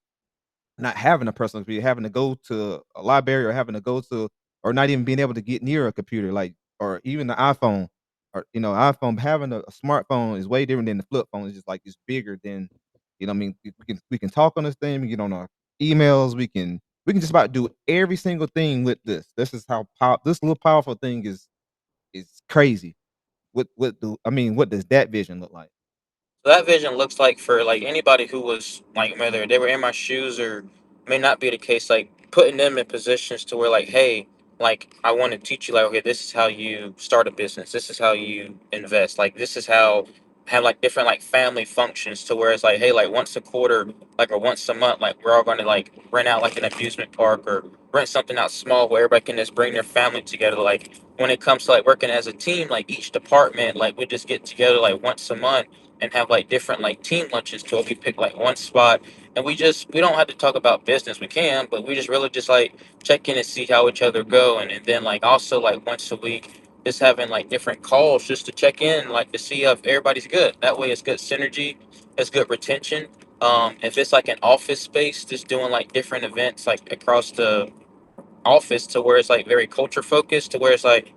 not having a personal computer, having to go to a library or having to go to or not even being able to get near a computer, like or even the iPhone iPhone having a smartphone is way different than the flip phone. It's just like it's bigger than, what I mean, we can talk on this thing, we get on our emails, we can just about do every single thing with this. This is how this little powerful thing is crazy. What does that vision look like? So that vision looks like for like anybody who was like whether they were in my shoes or may not be the case, like putting them in positions to where like, hey, like I want to teach you like, okay, this is how you start a business. This is how you invest. Like this is how have like different like family functions to where it's like, hey, like once a quarter, like or once a month, like we're all going to like rent out like an amusement park or rent something out small where everybody can just bring their family together. Like when it comes to like working as a team, like each department, like we just get together like once a month and have like different like team lunches to we pick like one spot and we don't have to talk about business. We can, but we just really just like check in and see how each other go and then like also like once a week just having like different calls just to check in like to see if everybody's good. That way it's good synergy, it's good retention. If it's like an office space, just doing like different events like across the office to where it's like very culture focused to where it's like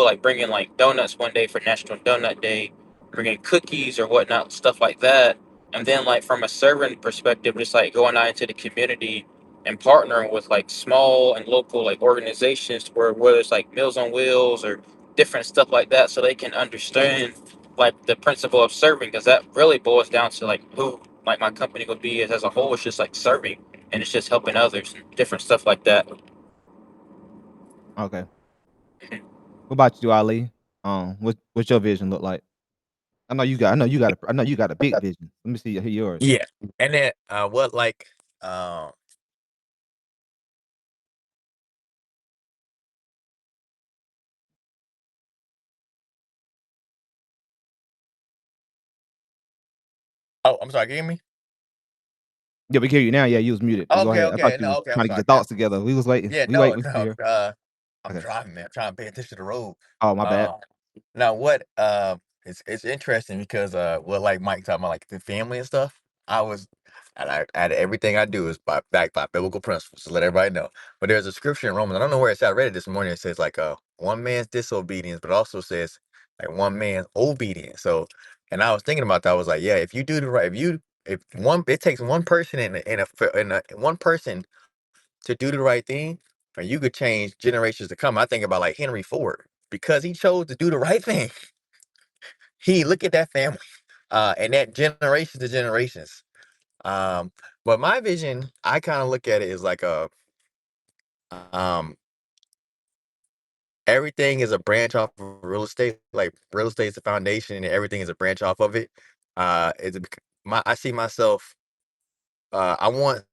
like bringing like donuts one day for National Donut Day, bringing cookies or whatnot, stuff like that. And then like from a servant perspective, just like going out into the community and partnering with like small and local like organizations where whether it's like Meals on Wheels or different stuff like that so they can understand like the principle of serving because that really boils down to like who like my company would be as a whole. It's just like serving and it's just helping others and different stuff like that. Okay. What about you, Ali? What's your vision look like? I know you got a big vision. Let me see hear yours. Yeah, and then what like um oh, I'm sorry, can you hear me? Yeah, we can hear you now. Yeah, you was muted. Go Okay, ahead. I thought okay, you no, was okay, I'm trying to get sorry, your man. thoughts together. We was waiting. Yeah, We no, waiting. We no, here. I'm Okay. driving, man. I'm trying to pay attention to the road. Oh, my bad. Uh, now what? It's interesting because what like Mike talking about like the family and stuff. I was, and I everything I do is backed by biblical principles to let everybody know. But there's a scripture in Romans. I don't know where it's at. I read it this morning. It says like one man's disobedience, but also says like one man's obedience. So, and I was thinking about that. I was like, yeah, if you do the right, if one, it takes one person in a one person to do the right thing, and you could change generations to come. I think about like Henry Ford because he chose to do the right thing. He look at that family, and that generations to generations. Um, but my vision, I kind of look at it as like um, everything is a branch off of real estate. Like real estate is the foundation, and everything is a branch off of it. I see myself. I want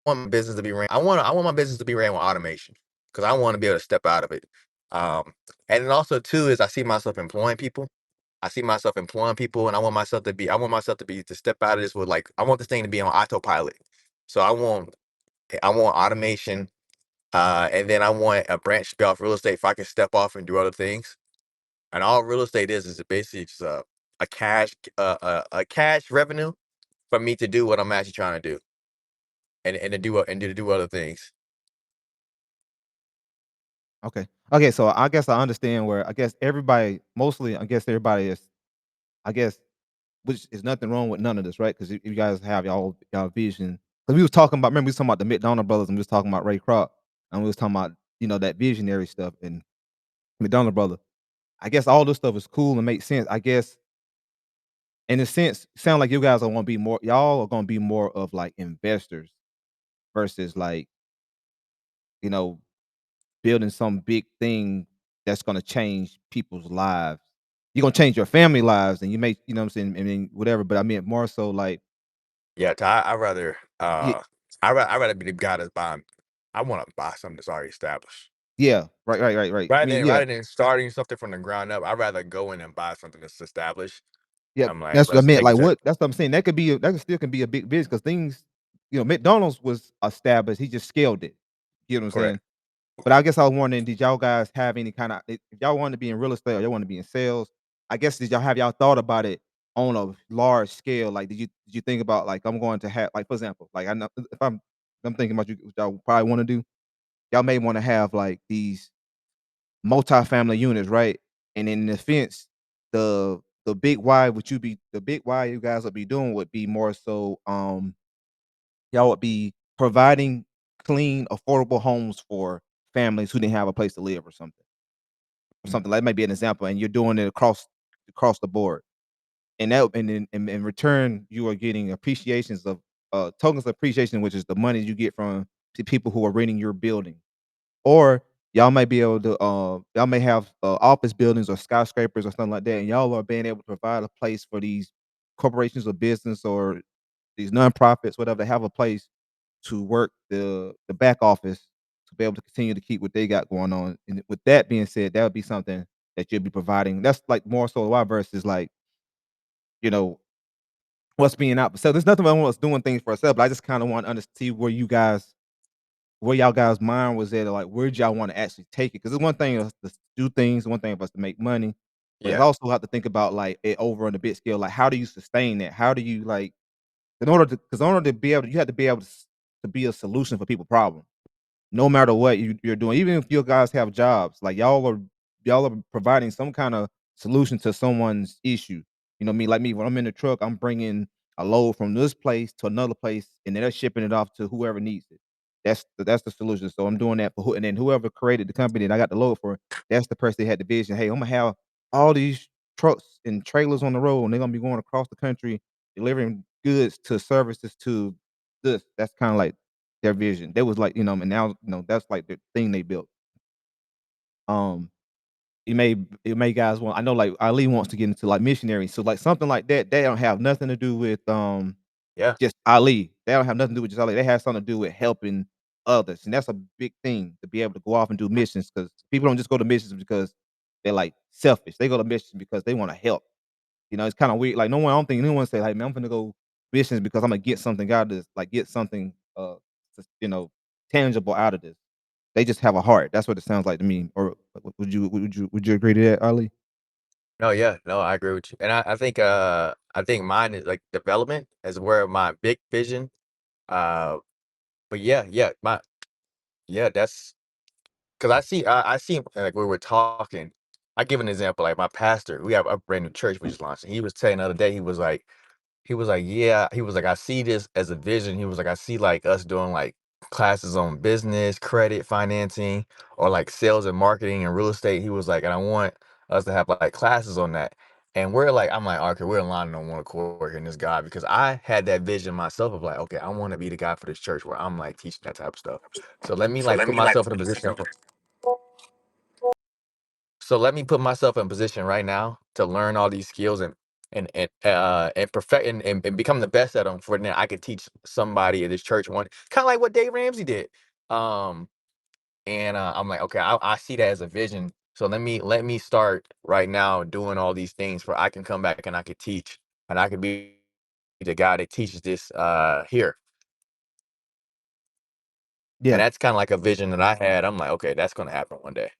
my business to be ran. I want my business to be ran with automation because I want to be able to step out of it. Um, and then also too is I see myself employing people. I see myself employing people, and I want myself to be to step out of this with like I want this thing to be on autopilot. So I want automation, and then I want a branch to be off real estate if I can step off and do other things. And all real estate is basically just a cash revenue for me to do what I'm actually trying to do and to do other things. Okay. Okay, so I guess I understand where I guess everybody mostly I guess everybody is I guess which is nothing wrong with none of this, right? Because you guys have y'all vision. Because we was talking about remember we was talking about the McDonald brothers and we was talking about Ray Kroc. and we was talking about, that visionary stuff and McDonald brother. I guess all this stuff is cool and makes sense. I guess in a sense, sound like you guys are gonna be more y'all are gonna be more of like investors versus like, you know, building some big thing that's gonna change people's lives. You're gonna change your family lives and you may, you know what I'm saying, I mean, whatever, but I mean more so like, Yeah, I rather yeah, I rather be the guy that's buying. I want to buy something that's already established. yeah, right. I mean, yeah, Rather than starting something from the ground up, I'd rather go in and buy something that's established. yeah, I'm like, that's what I let's meant. take it Like to what that's what I'm saying. That can still can be a big business because things, McDonald's was established, he just scaled it. You know what I'm saying? correct. But I guess I was wondering, did y'all guys have any kind of if y'all wanted to be in real estate or y'all want to be in sales? I guess did y'all have y'all thought about it on a large scale? Like, did you think about like I'm going to have like for example, like I know if I'm thinking about you, what y'all probably want to do. Y'all may want to have like these multi-family units, right? And in the fence, the big why would you be the big why you guys would be doing would be more so y'all would be providing clean, affordable homes for families who didn't have a place to live or something. Or Mhm. something like that might be an example, and you're doing it across the board. And that and in return, you are getting appreciations of tokens of appreciation, which is the money you get from the people who are renting your building. Or y'all may be able to y'all may have office buildings or skyscrapers or something like that, and y'all are being able to provide a place for these corporations or business or these nonprofits, whatever, to have a place to work the back office to be able to continue to keep what they got going on. And with that being said, that would be something that you'll be providing. That's like more so why versus like, you know, what's being out. So there's nothing wrong with us doing things for ourselves, but I just kind of want to see where y'all guys' mind was at, or like where'd y'all want to actually take it? Because it's one thing us to do things, one thing for us to make money, but it's Yeah, also have to think about like it over on a big scale. Like, how do you sustain that? How do you like in order to be able to, you have to be able to be a solution for people' problems no matter what you're doing, even if you guys have jobs, like y'all are providing some kind of solution to someone's issue. You know what I mean? Like me, when I'm in the truck, I'm bringing a load from this place to another place, and then they're shipping it off to whoever needs it. That's the solution. So I'm doing that for and then whoever created the company that I got the load for, that's the person that had the vision. Hey, I'm gonna have all these trucks and trailers on the road, and they're gonna be going across the country delivering goods to services to this. That's kind of like their vision. They was like, and now, that's like the thing they built. Um, it may guys want I know like Ali wants to get into like missionary. So like something like that, they don't have nothing to do with yeah. just Ali. They don't have nothing to do with just Ali. They have something to do with helping others. And that's a big thing to be able to go off and do missions because people don't just go to missions because they're like selfish. They go to missions because they want to help. It's kinda weird, like, no one I don't think anyone say, like, "Man, I'm finna go business because Imma get something out of this," like, get something, tangible out of this. They just have a heart. That's what it sounds like to me, or would you agree to that, Ali? No, yeah, no, I agree with you. And I think mine is like development is where my big vision. Uh, but that's because I see like we were talking. I give an example, like my pastor, we have a brand new church we just launched. And he was saying the other day, yeah, he was like, I see this as a vision. He was like, I see like us doing like classes on business, credit, financing, or like sales and marketing and real estate. He was like, and I want us to have like classes on that. And I'm like, okay, we're aligning on one accord in this guy because I had that vision myself of like, okay, I want to be the guy for this church where I'm like teaching that type of stuff. So let me like put myself in a position. So let me put myself in position right now to learn all these skills and perfect and become the best at them. For then I could teach somebody at this church one, kind of like what Dave Ramsey did. Um, and I'm like, okay, I see that as a vision. So let me start right now doing all these things where I can come back and I could teach and I could be the guy that teaches this here. And Yeah, that's kind of like a vision that I had. I'm like, okay, that's gonna happen one day.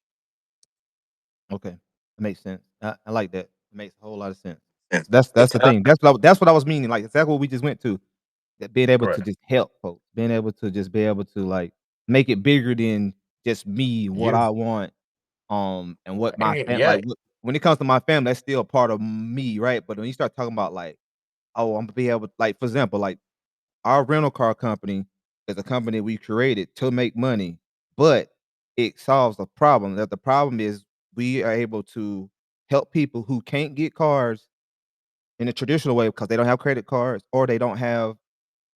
okay. That makes sense. I like that. It makes a whole lot of sense. Yeah. That's the thing. That's what I was meaning, like, exactly what we just went to, that being able to Correct. just help folks, being able to just be able to, like, make it bigger than just me, what You, I want. And what my yeah, when it comes to my family, that's still part of me, right? But when you start talking about like, oh, I'm gonna be able, like, for example, like our rental car company is a company we created to make money, but it solves a problem. That the problem is we are able to help people who can't get cars in a traditional way because they don't have credit cards or they don't have,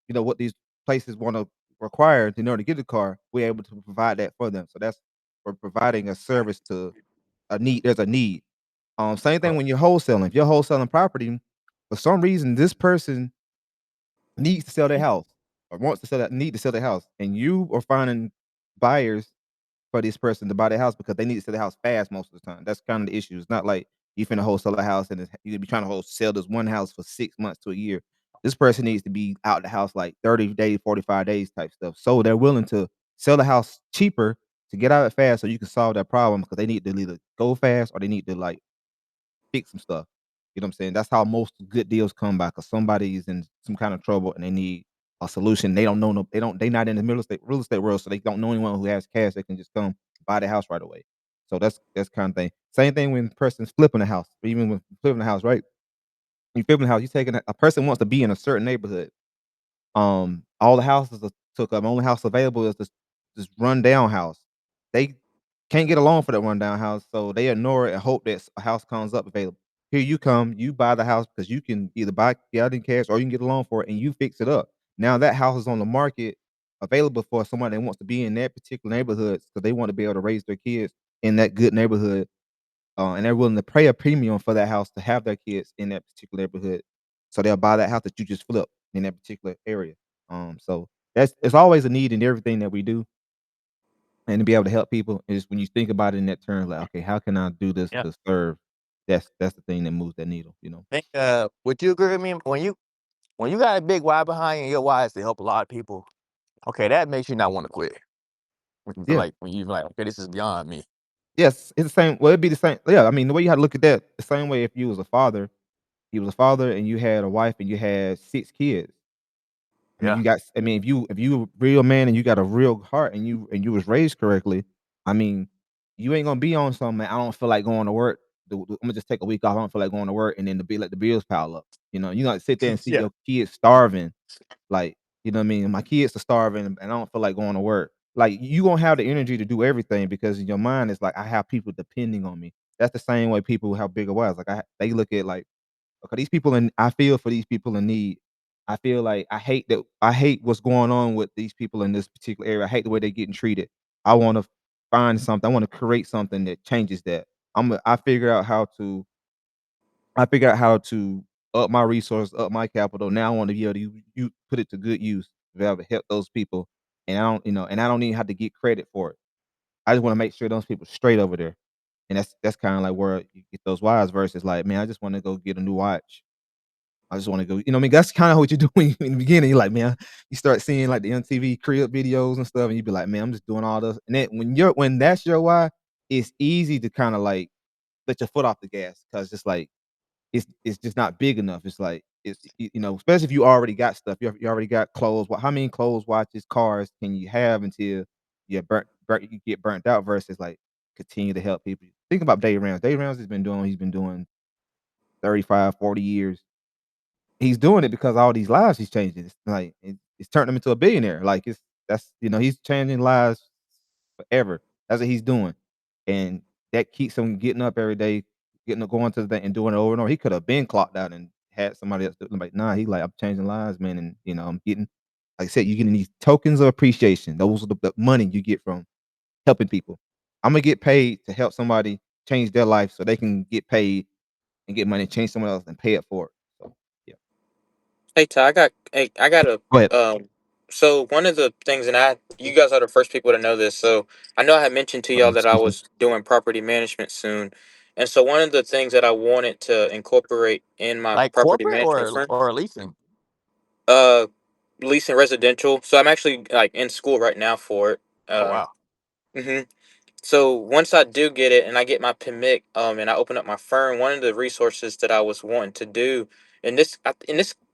what these places wanna require in order to get the car. We're able to provide that for them. So that's we're providing a service to a need. There's a need. Same thing Right. when you're wholesaling. If you're wholesaling property, for some reason, this person needs to sell their house or wants to sell that need to sell their house, and you are finding buyers for this person to buy their house because they need to sell the house fast most of the time. That's kind of the issue. It's not like you finna wholesale a house and you be trying to wholesale this one house for 6 months to a year. This person needs to be out the house like 30 days, 45 days type stuff. So they're willing to sell the house cheaper to get out of it fast so you can solve that problem because they need to either go fast or they need to like fix some stuff. You know what I'm saying? That's how most good deals come by because somebody's in some kind of trouble and they need a solution. They don't know no they not in the real estate world, so they don't know anyone who has cash that can just come buy the house right away. So that's kind of thing. Same thing when person's flipping a house, or even when flipping a house, right? You flipping a house, you taking a person wants to be in a certain neighborhood. All the houses are took up. Only house available is this rundown house. They can't get a loan for that rundown house, so they ignore it and hope that a house comes up available. Here you come, you buy the house because you can either get out in cash or you can get a loan for it and you fix it up. Now that house is on the market available for someone that wants to be in that particular neighborhood because they want to be able to raise their kids in that good neighborhood, and they're willing to pay a premium for that house to have their kids in that particular neighborhood. So they'll buy that house that you just flipped in that particular area. So that's it's always a need in everything that we do, and to be able to help people is when you think about it in that terms, like, okay, how can I do this Yeah. to serve? That's the thing that moves that needle. Think, would you agree with me when you got a big why behind you and your why is to help a lot of people? Okay, that makes you not want to quit. When you feel Yeah. like when you like, okay, this is beyond me. Yes, it's the same. Well, it'd be the same. Yeah, I mean, the way you had to look at that, the same way if you was a father and you had a wife and you had 6 kids. I mean, Yeah. you got I mean, if you a real man and you got a real heart and you was raised correctly, I mean, you ain't gonna be on something, "Man, I don't feel like going to work. Imma just take a week off. I don't feel like going to work," and then let the bills pile up. You gonna sit there and see Yeah. your kids starving, like, you know what I mean? My kids are starving and I don't feel like going to work. Like, you gonna have the energy to do everything because in your mind, it's like, "I have people depending on me." That's the same way people who have bigger wives, like, they look at, like, okay, these people in I feel for these people in need. I feel like I hate what's going on with these people in this particular area. I hate the way they're getting treated. I wanna find something. I wanna create something that changes that. I figure out how to up my resources, up my capital. Now I wanna be able to you put it to good use to be able to help those people, and I don't even have to get credit for it. I just wanna make sure those people straight over there, and that's kinda like where you get those wise versus like, "Man, I just wanna go get a new watch. I just wanna go," what I mean? That's kinda what you're doing in the beginning. You're like, "Man," you start seeing, like, the MTV crib videos and stuff, and you be like, "Man, I'm just doing all this," and then when that's your why, it's easy to kinda, like, let your foot off the gas because it's like, it's just not big enough. It's like, especially if you already got stuff. You already got clothes. How many clothes, watches, cars can you have until you get burnt out versus, like, continue to help people? Think about Dave Ramsey. Dave Ramsey's been doing what he's been doing 35, 40 years. He's doing it because all these lives he's changing. It's like it's turned him into a billionaire. Like he's changing lives forever. That's what he's doing, and that keeps him getting up every day, going to the thing and doing it over and over. He could have been clocked out and had somebody else do it. Like, nah, he like, I'm changing lives, man, and I'm getting, like I said, you're getting these tokens of appreciation. Those are the money you get from helping people. I'm gonna get paid to help somebody change their life so they can get paid and get money, change someone else and pay it for it. So yeah. Hey Ty, I got a Go ahead. so one of the things, and you guys are the first people to know this. So I know I had mentioned to y'all that I Excuse me. was doing property management soon, and so one of the things that I wanted to incorporate in my Like property corporate management firm, or leasing. uh, leasing residential. So I'm actually like in school right now for it. Oh wow. Mhm. So once I do get it and I get my PMIC, and I open up my firm, one of the resources that I was wanting to do, and this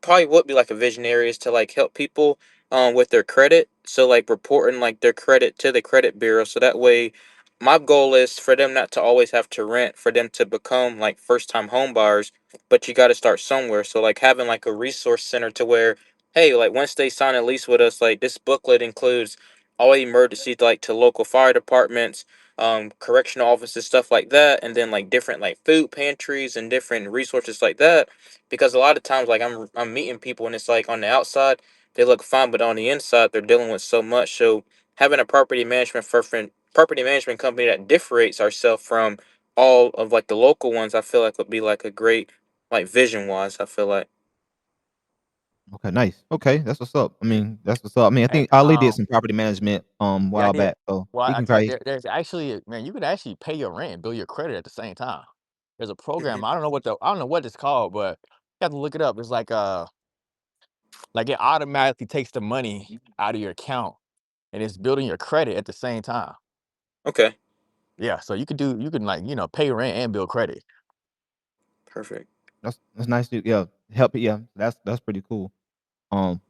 probably would be like a visionary, is to like help people with their credit. So like reporting like their credit to the credit bureau, so that way, my goal is for them not to always have to rent, for them to become like first time home buyers. But you got to start somewhere. So like having like a resource center to where, hey, like once they sign a lease with us, like this booklet includes all emergencies like to local fire departments, correctional offices, stuff like that, and then like different like food pantries and different resources like that. Because a lot of times, like I'm meeting people and it's like on the outside they look fine, but on the inside they're dealing with so much. So having a property management company that differentiates ourselves from all of like the local ones, I feel like would be like a great like vision wise. I feel like Okay, nice. Okay, that's what's up. I mean, that's what's up. I mean, I And, think Ali did some property management, a yeah, I while did. back, so Well, he I can tell you, probably there's actually, man, you could actually pay your rent and build your credit at the same time. There's a program. Mhm. I don't know what it's called, but you have to look it up. It's like it automatically takes the money out of your account and it's building your credit at the same time. Okay, Yeah, so you can like, pay rent and build credit. perfect. that's nice to yeah, help yeah, that's pretty cool. Um,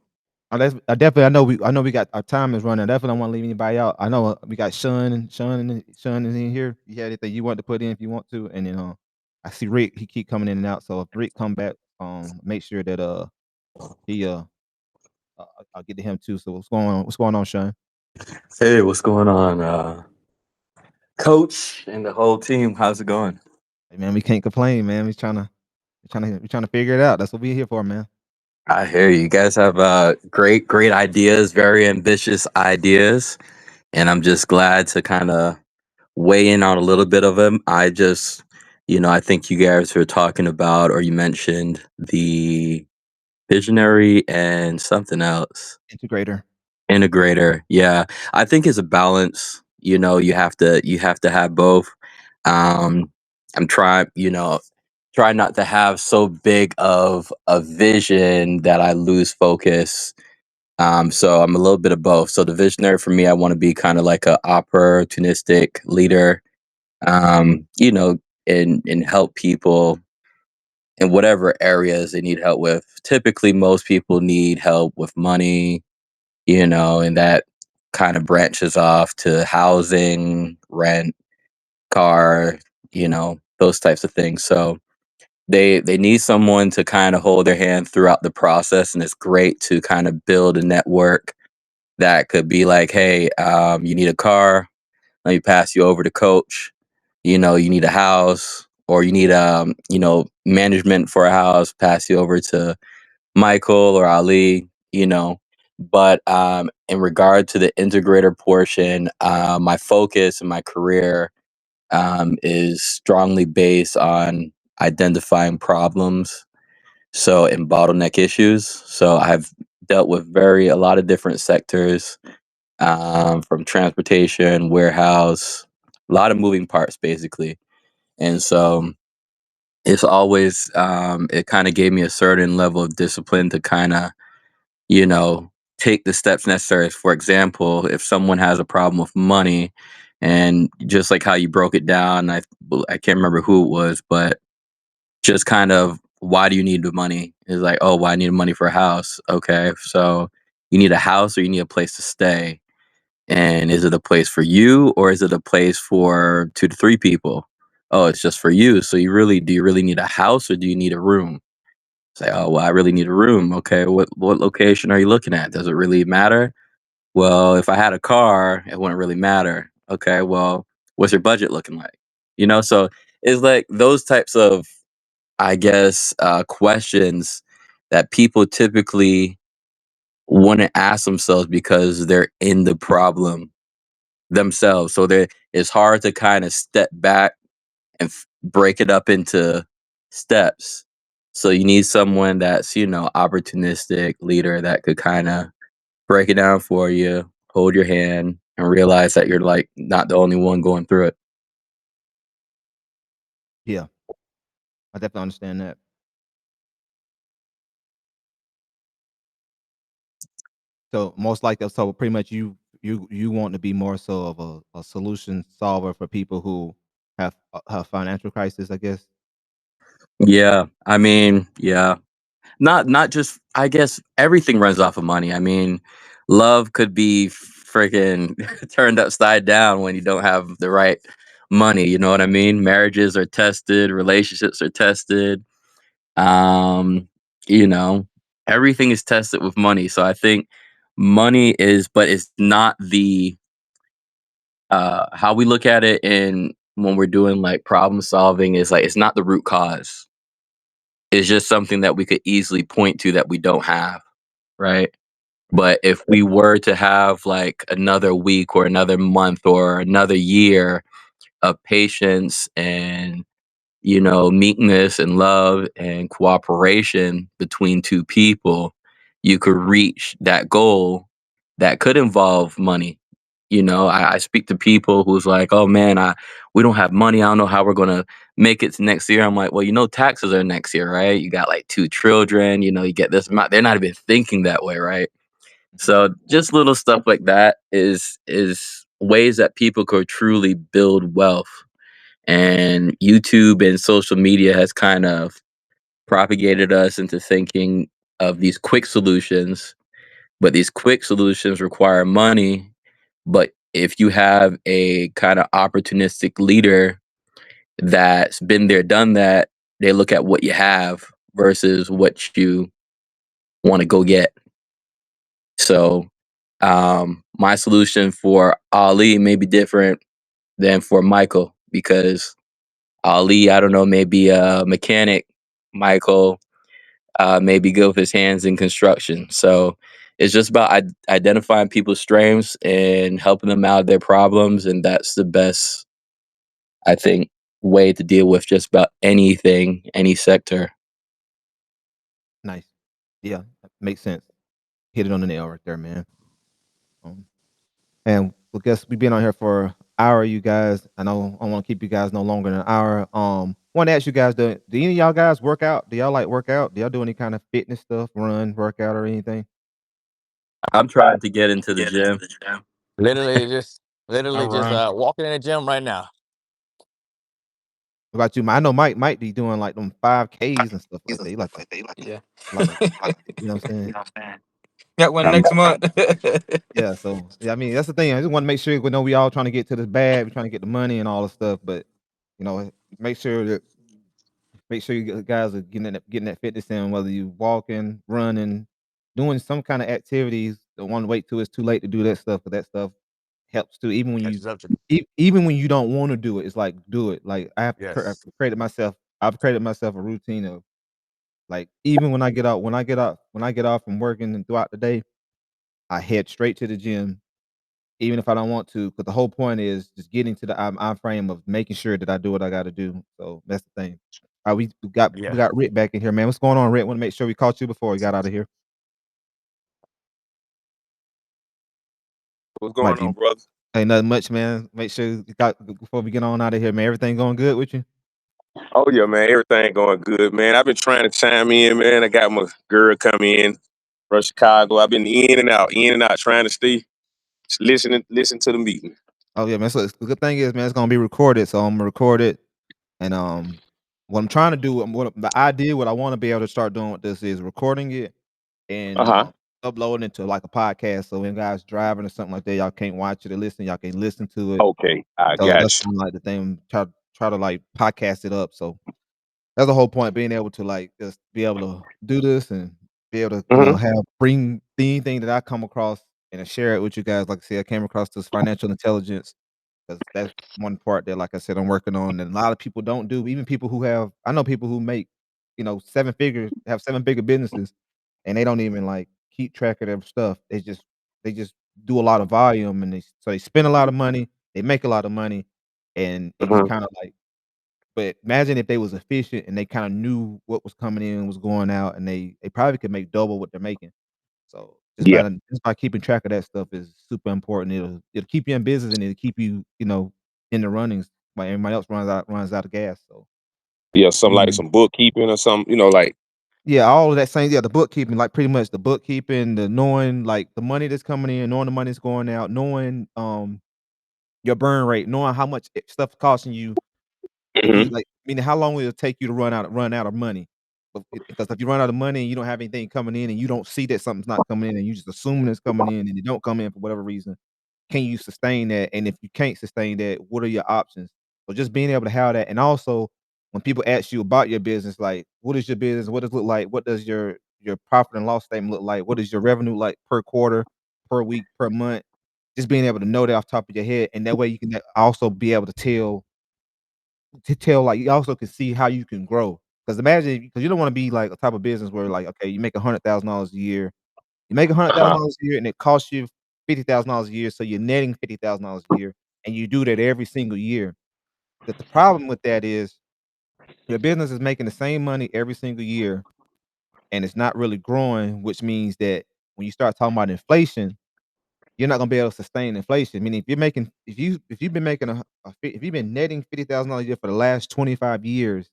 I definitely I know we got our time is running. I definitely don't wanna leave anybody out. I know, we got Sean is in here. You had anything you want to put in if you want to? And then, I see Rick, he keep coming in and out, so if Rick come back, make sure that, he, I'll get to him too. So what's going on, Sean? Hey, what's going on, coach and the whole team? How's it going? Hey, man, we can't complain, man. We trying to figure it out. That's what we're here for, man. I hear you guys have great ideas, very ambitious ideas, and I'm just glad to kind of weigh in on a little bit of them. I think you guys were talking about, or you mentioned the visionary and something else. Integrator. Integrator, yeah. I think it's a balance. You have to have both. Um, I'm try not to have so big of a vision that I lose focus. So I'm a little bit of both. So the visionary for me, I want to be kind of like a opportunistic leader. Um, you know, and help people in whatever areas they need help with. Typically, most people need help with money, and that kind of branches off to housing, rent, car, those types of things. So they need someone to kind of hold their hand throughout the process, and it's great to kind of build a network that could be like, hey, you need a car, let me pass you over to coach. You need a house, or you need management for a house, pass you over to Michael or Ali, But in regard to the integrator portion, my focus in my career is strongly based on identifying problems. So, in bottleneck issues. So, I've dealt with a lot of different sectors, from transportation, warehouse, a lot of moving parts, basically. And so, it kind of gave me a certain level of discipline to kind of you know, take the steps necessary. For example, if someone has a problem with money, and just like how you broke it down, I can't remember who it was, but just kind of why do you need the money? Is like, oh, well, I need money for a house. Okay, so you need a house or you need a place to stay, and is it a place for you or is it a place for 2 to 3 people? Oh, it's just for you. So do you really need a house or do you need a room? Say, "Oh, well, I really need a room." Okay, what location are you looking at? Does it really matter? Well, if I had a car, it wouldn't really matter. Okay, well, what's your budget looking like? So it's like those types of, I guess, questions that people typically want to ask themselves because they're in the problem themselves. So it's hard to kind of step back and break it up into steps. So you need someone that's, opportunistic leader that could kind of break it down for you, hold your hand, and realize that you're like not the only one going through it. Yeah, I definitely understand that. So most likely, so pretty much you want to be more so of a solution solver for people who have financial crisis, I guess. Yeah, I mean, yeah, not just. I guess everything runs off of money. I mean, love could be freaking turned upside down when you don't have the right money. You know what I mean? Marriages are tested, relationships are tested. Um, you know, everything is tested with money. So I think money is, but it's not the how we look at it in when we're doing like problem solving is like it's not the root cause. It's just something that we could easily point to that we don't have, right? But if we were to have like another week or another month or another year of patience and meekness and love and cooperation between two people, you could reach that goal that could involve money. I speak to people who's like, oh man, we don't have money. I don't know how we're gonna make it to next year. I'm like, well, taxes are next year, right? You got like two children, you get this amount. They're not even thinking that way, right? Mhm. So just little stuff like that is ways that people could truly build wealth. And YouTube and social media has kind of propagated us into thinking of these quick solutions, but these quick solutions require money. But if you have a kind of opportunistic leader that's been there, done that, they look at what you have versus what you want to go get. So, my solution for Ali may be different than for Michael because Ali, I don't know, maybe a mechanic. Michael, maybe good with his hands in construction. So it's just about identifying people's strengths and helping them out of their problems, and that's the best, I think, way to deal with just about anything, any sector. Nice. Yeah, that makes sense. Hit it on the nail right there, man. Um, and I guess we've been on here for an hour, you guys. I know I want to keep you guys no longer than an hour. Want to ask you guys, do any of y'all guys work out? Do y'all like work out? Do y'all do any kind of fitness stuff, run, workout, or anything? I'm trying to get into the gym. Literally just I literally just run. walking in the gym right now. What about you? I know Mike might be doing like them 5Ks and stuff like that. He Yeah. like a, you know what I'm saying? Got one Um, next month. yeah. So yeah, I mean that's the thing. I just want to make sure we know we all trying to get to this bag. We're trying to get the money and all the stuff, but make sure that you guys are getting that fitness in, whether you walking, running, doing some kind of activities. Don't want to wait till it's too late to do that stuff, because that stuff helps too. Catches up to me. Even when you don't want to do it, it's like do it. Like I've Yes. created myself. I've created myself a routine of like even when I get off from working and throughout the day, I head straight to the gym, even if I don't want to, because the whole point is just getting to the I frame of making sure that I do what I gotta do, so that's the thing. We Yeah. got Rick back in here, man. What's going on, Rick? Wanna make sure we caught you before we got out of here. What's Might going on, be brother? ain't nothing much, man. Make sure you got before we get on out of here, man. Everything going good with you? Oh yeah, man. Everything going good, man. I've been trying to chime in, man. I got my girl coming in from Chicago. I've been in and out, trying to stay listen to the meeting. Oh, yeah, man. So the good thing is, man, it's gonna be recorded, so Imma record it, and, what I'm trying to do, what I wanna be able to start doing with this is recording it and, Uh huh. uploading it to, like, a podcast, so when guys driving or something like that, y'all can't watch it or listen, y'all can listen to it. Okay, I So that's got you. kinda like the thing, try to, like, podcast it up, so that's the whole point, being able to, like, just be able to do this and be able to, Hmm. have bring anything that I come across and share it with you guys. Like I said, I came across this financial intelligence, 'cause that's one part that, like I said, I'm working on, and a lot of people don't do. Even people who have I know people who make, 7 figures, have 7-figure businesses, and they don't even, like, keep track of their stuff. They just do a lot of volume, and they spend a lot of money, they make a lot of money, and it just Hmm. kinda like but imagine if they was efficient and they kinda knew what was coming in, was going out, and they probably could make double what they're making. So, Yeah. just by keeping track of that stuff is super important. It'll keep you in business, and it'll keep you, in the runnings while everybody else runs out of gas, so, Yeah. Some like mm some bookkeeping or some, like. yeah, all of that same the bookkeeping, like, pretty much the bookkeeping, the knowing, like, the money that's coming in, knowing the money that's going out, knowing, your burn rate, knowing how much stuff costing you. If you Hmm. like meaning how long will it take you to run out of money? Because if you run out of money and you don't have anything coming in and you don't see that something's not coming in and you just assuming it's coming in and it don't come in for whatever reason, can you sustain that? And if you can't sustain that, what are your options? So just being able to have that, and also when people ask you about your business, like, what is your business? What does it look like? What does your profit and loss statement look like? What is your revenue like per quarter? per week, per month. Just being able to know that off the top of your head, and that way you can also be able to tell, like, you also can see how you can grow. Because imagine, because you don't wanna be like a type of business where, like, okay, you make $100,000 a year. You make Uh-huh. $100,000 a year and it costs you $50,000 a year, so you're netting $50,000 a year, and you do that every single year. But the problem with that is your business is making the same money every single year, and it's not really growing, which means that when you start talking about inflation, you're not gonna be able to sustain inflation. Meaning if you've been making if you've been netting $50,000 a year for the last 25 years,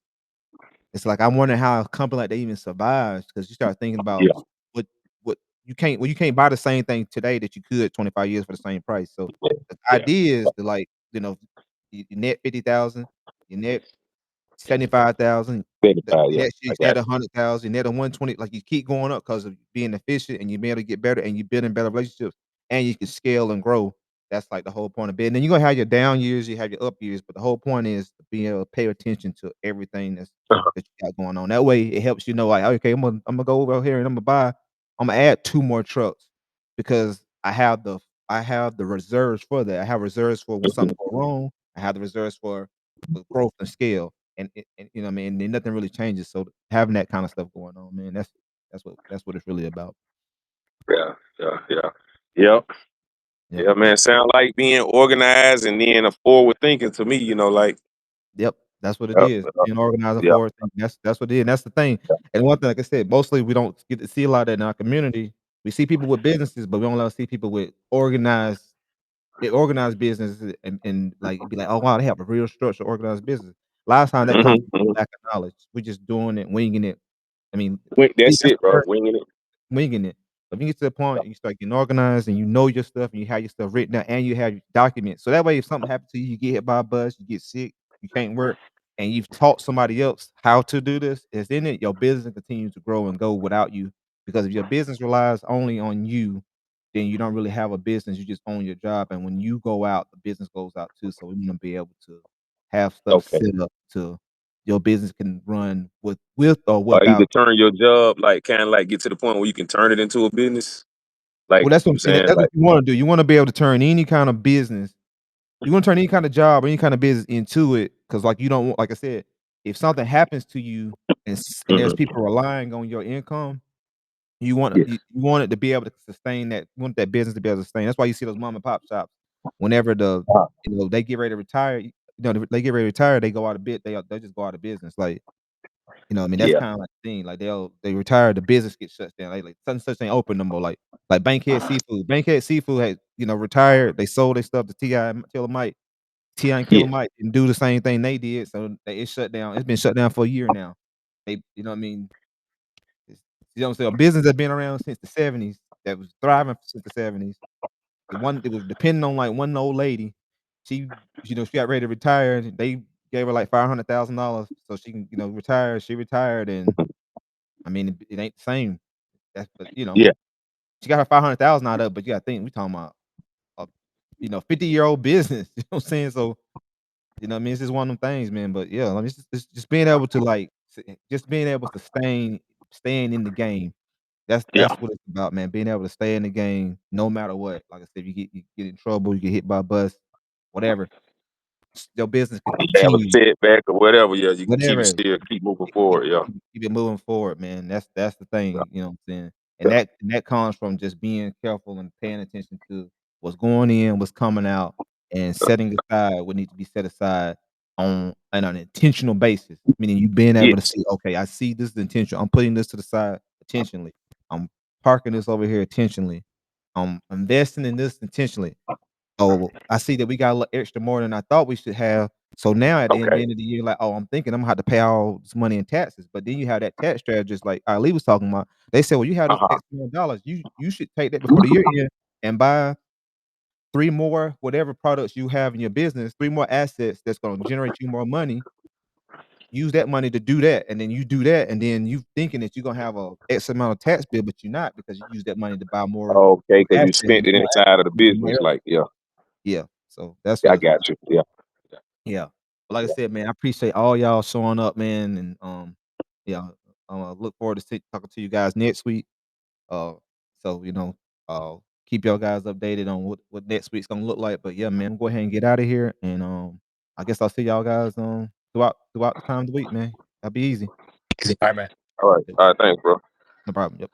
it's like, I'm wondering how a company like that even survives, because you start thinking about Yeah. what you can't buy the same thing today that you could 25 years for the same price. So the Yeah. idea is to, like, you net 50,000, you net 75,000. The 35, yeah. next year I you got net it. 100,000, net a 120, like, you keep going up because of being efficient and you being able to get better and you building better relationships and you can scale and grow. That's, like, the whole point of business. Then you're gonna have your down years, you have your up years, but the whole point is to be able to pay attention to everything Uh-huh. that you got going on. That way it helps you know, like, okay, I'm gonna go over here and I'm gonna add 2 more trucks because I have the reserves for that. I have reserves for when Mhm. something go wrong. I have the reserves for growth and scale. And you know what I mean, and nothing really changes. So having that kind of stuff going on, man, that's what it's really about. Yeah, yeah, yeah. Yep. Yep. Yeah, man. Sound like being organized and then a forward thinking to me, like, Yep, that's what it yep, is. yep, Being organized and yep, forward thinking. That's what it is, and that's the thing. And one thing, like I said, mostly we don't get to see a lot of that in our community. We see people with businesses, but we don't see people with organized businesses and like be like, "Oh, wow, they have a real structured, organized business." A lot of times that comes Mhm, from mhm. lack of knowledge. We're just doing it, winging it. I mean, see, That's that's it, the bro. first Winging it. winging it. But when you get to the point, you start getting organized and you know your stuff and you have your stuff written down and you have your documents. So that way, if something happens to you, you get hit by a bus, you get sick, you can't work, and you've taught somebody else how to do this, is in it, your business continues to grow and go without you. Because if your business relies only on you, then you don't really have a business. You just own your job. And when you go out, the business goes out too. So we want to be able to have stuff Okay. set up to your business can run with or Or either without. turn your job, like, kinda like get to the point where you can turn it into a business. Like, Well, that's what I'm I'm saying. saying, That's what like, you wanna do. You wanna be able to turn any kind of business, you wanna turn any kind of job or any kind of business into it, because like, you don't want, like I said, if something happens to you and there's mhm, people relying on your income, yeah, you want it to be able to sustain that, you want that business to be able to sustain. That's why you see those mom and pop shops, whenever uh-huh, they get ready to retire, they get ready to retire, they go out of bit they just go out of business, like, what I mean? That's yeah, kinda like the thing, like, they retire, the business gets shut down, like, such and such ain't open no more, like Bankhead Seafood. Bankhead Seafood had, retired, they sold their stuff to T.I. and Killer Mike. T.I. and Killer yeah, Mike didn't do the same thing they did, so it shut down. It's been shut down for a year now. They, you know what I mean? It's, what I'm saying? A business that's been around since the '70s, that was thriving since the '70s. The one that was depending on, like, one old lady. She, she got ready to retire, and they gave her, like, $500,000 so she can, retire. She retired, and mhm, I mean, it ain't the same. That's but, yeah, she got her 500,000 out of it, but you gotta think we talking about a, 50-year-old business, you know what I'm saying? So, what I mean? It's just one of them things, man, but yeah, I mean, it's just being able to, like, just being able to staying in the game. That's yeah. what it's about, man, being able to stay in the game no matter what. Like I said, you get in trouble, you get hit by a bus, whatever, your business can You have a continue. setback or whatever, yeah, you can keep it Whatever. still, keep moving Keep forward, yeah. keep it moving forward, man. That's the Yeah, thing, you know what I'm saying? And yeah, that comes from just being careful and paying attention to what's going in, what's coming out, and setting aside what needs to be set aside on an intentional basis. Meaning you being yeah, able to see, "Okay, I see this is intentional. I'm putting this to the side intentionally. I'm parking this over here intentionally. I'm investing in this intentionally. Oh, I see that we got a little extra more than I thought we should have. So now at the okay, end of the year, like, oh, I'm thinking I'm gonna have to pay all this money in taxes. But then you have that tax strategist like Ali was talking about. They said, well, you have this uh-huh, X amount of dollars. You should take that before the year end and buy three more whatever products you have in your business, three more assets that's gonna generate you more money. Use that money to do that, and then you do that, and then you thinking that you're gonna have a X amount of tax bill, but you're not because you use that money to buy okay, more 'cause you assets and spent it more inside of the assets. business, like, yeah, Yeah. So that's yeah, I what got you, yeah, yeah, yeah. But like I yeah. said, man, I appreciate all y'all showing up, man, and, yeah, look forward to talking to you guys next week. Uh, so, uh, keep keep y'all guys updated on what next week's gonna look like. But yeah, man, go ahead and get out of here, and I guess I'll see y'all guys throughout the time of the week, man. That'll be easy. All right, man. All right. Yep, All right. Thanks, bro. no problem. Yep.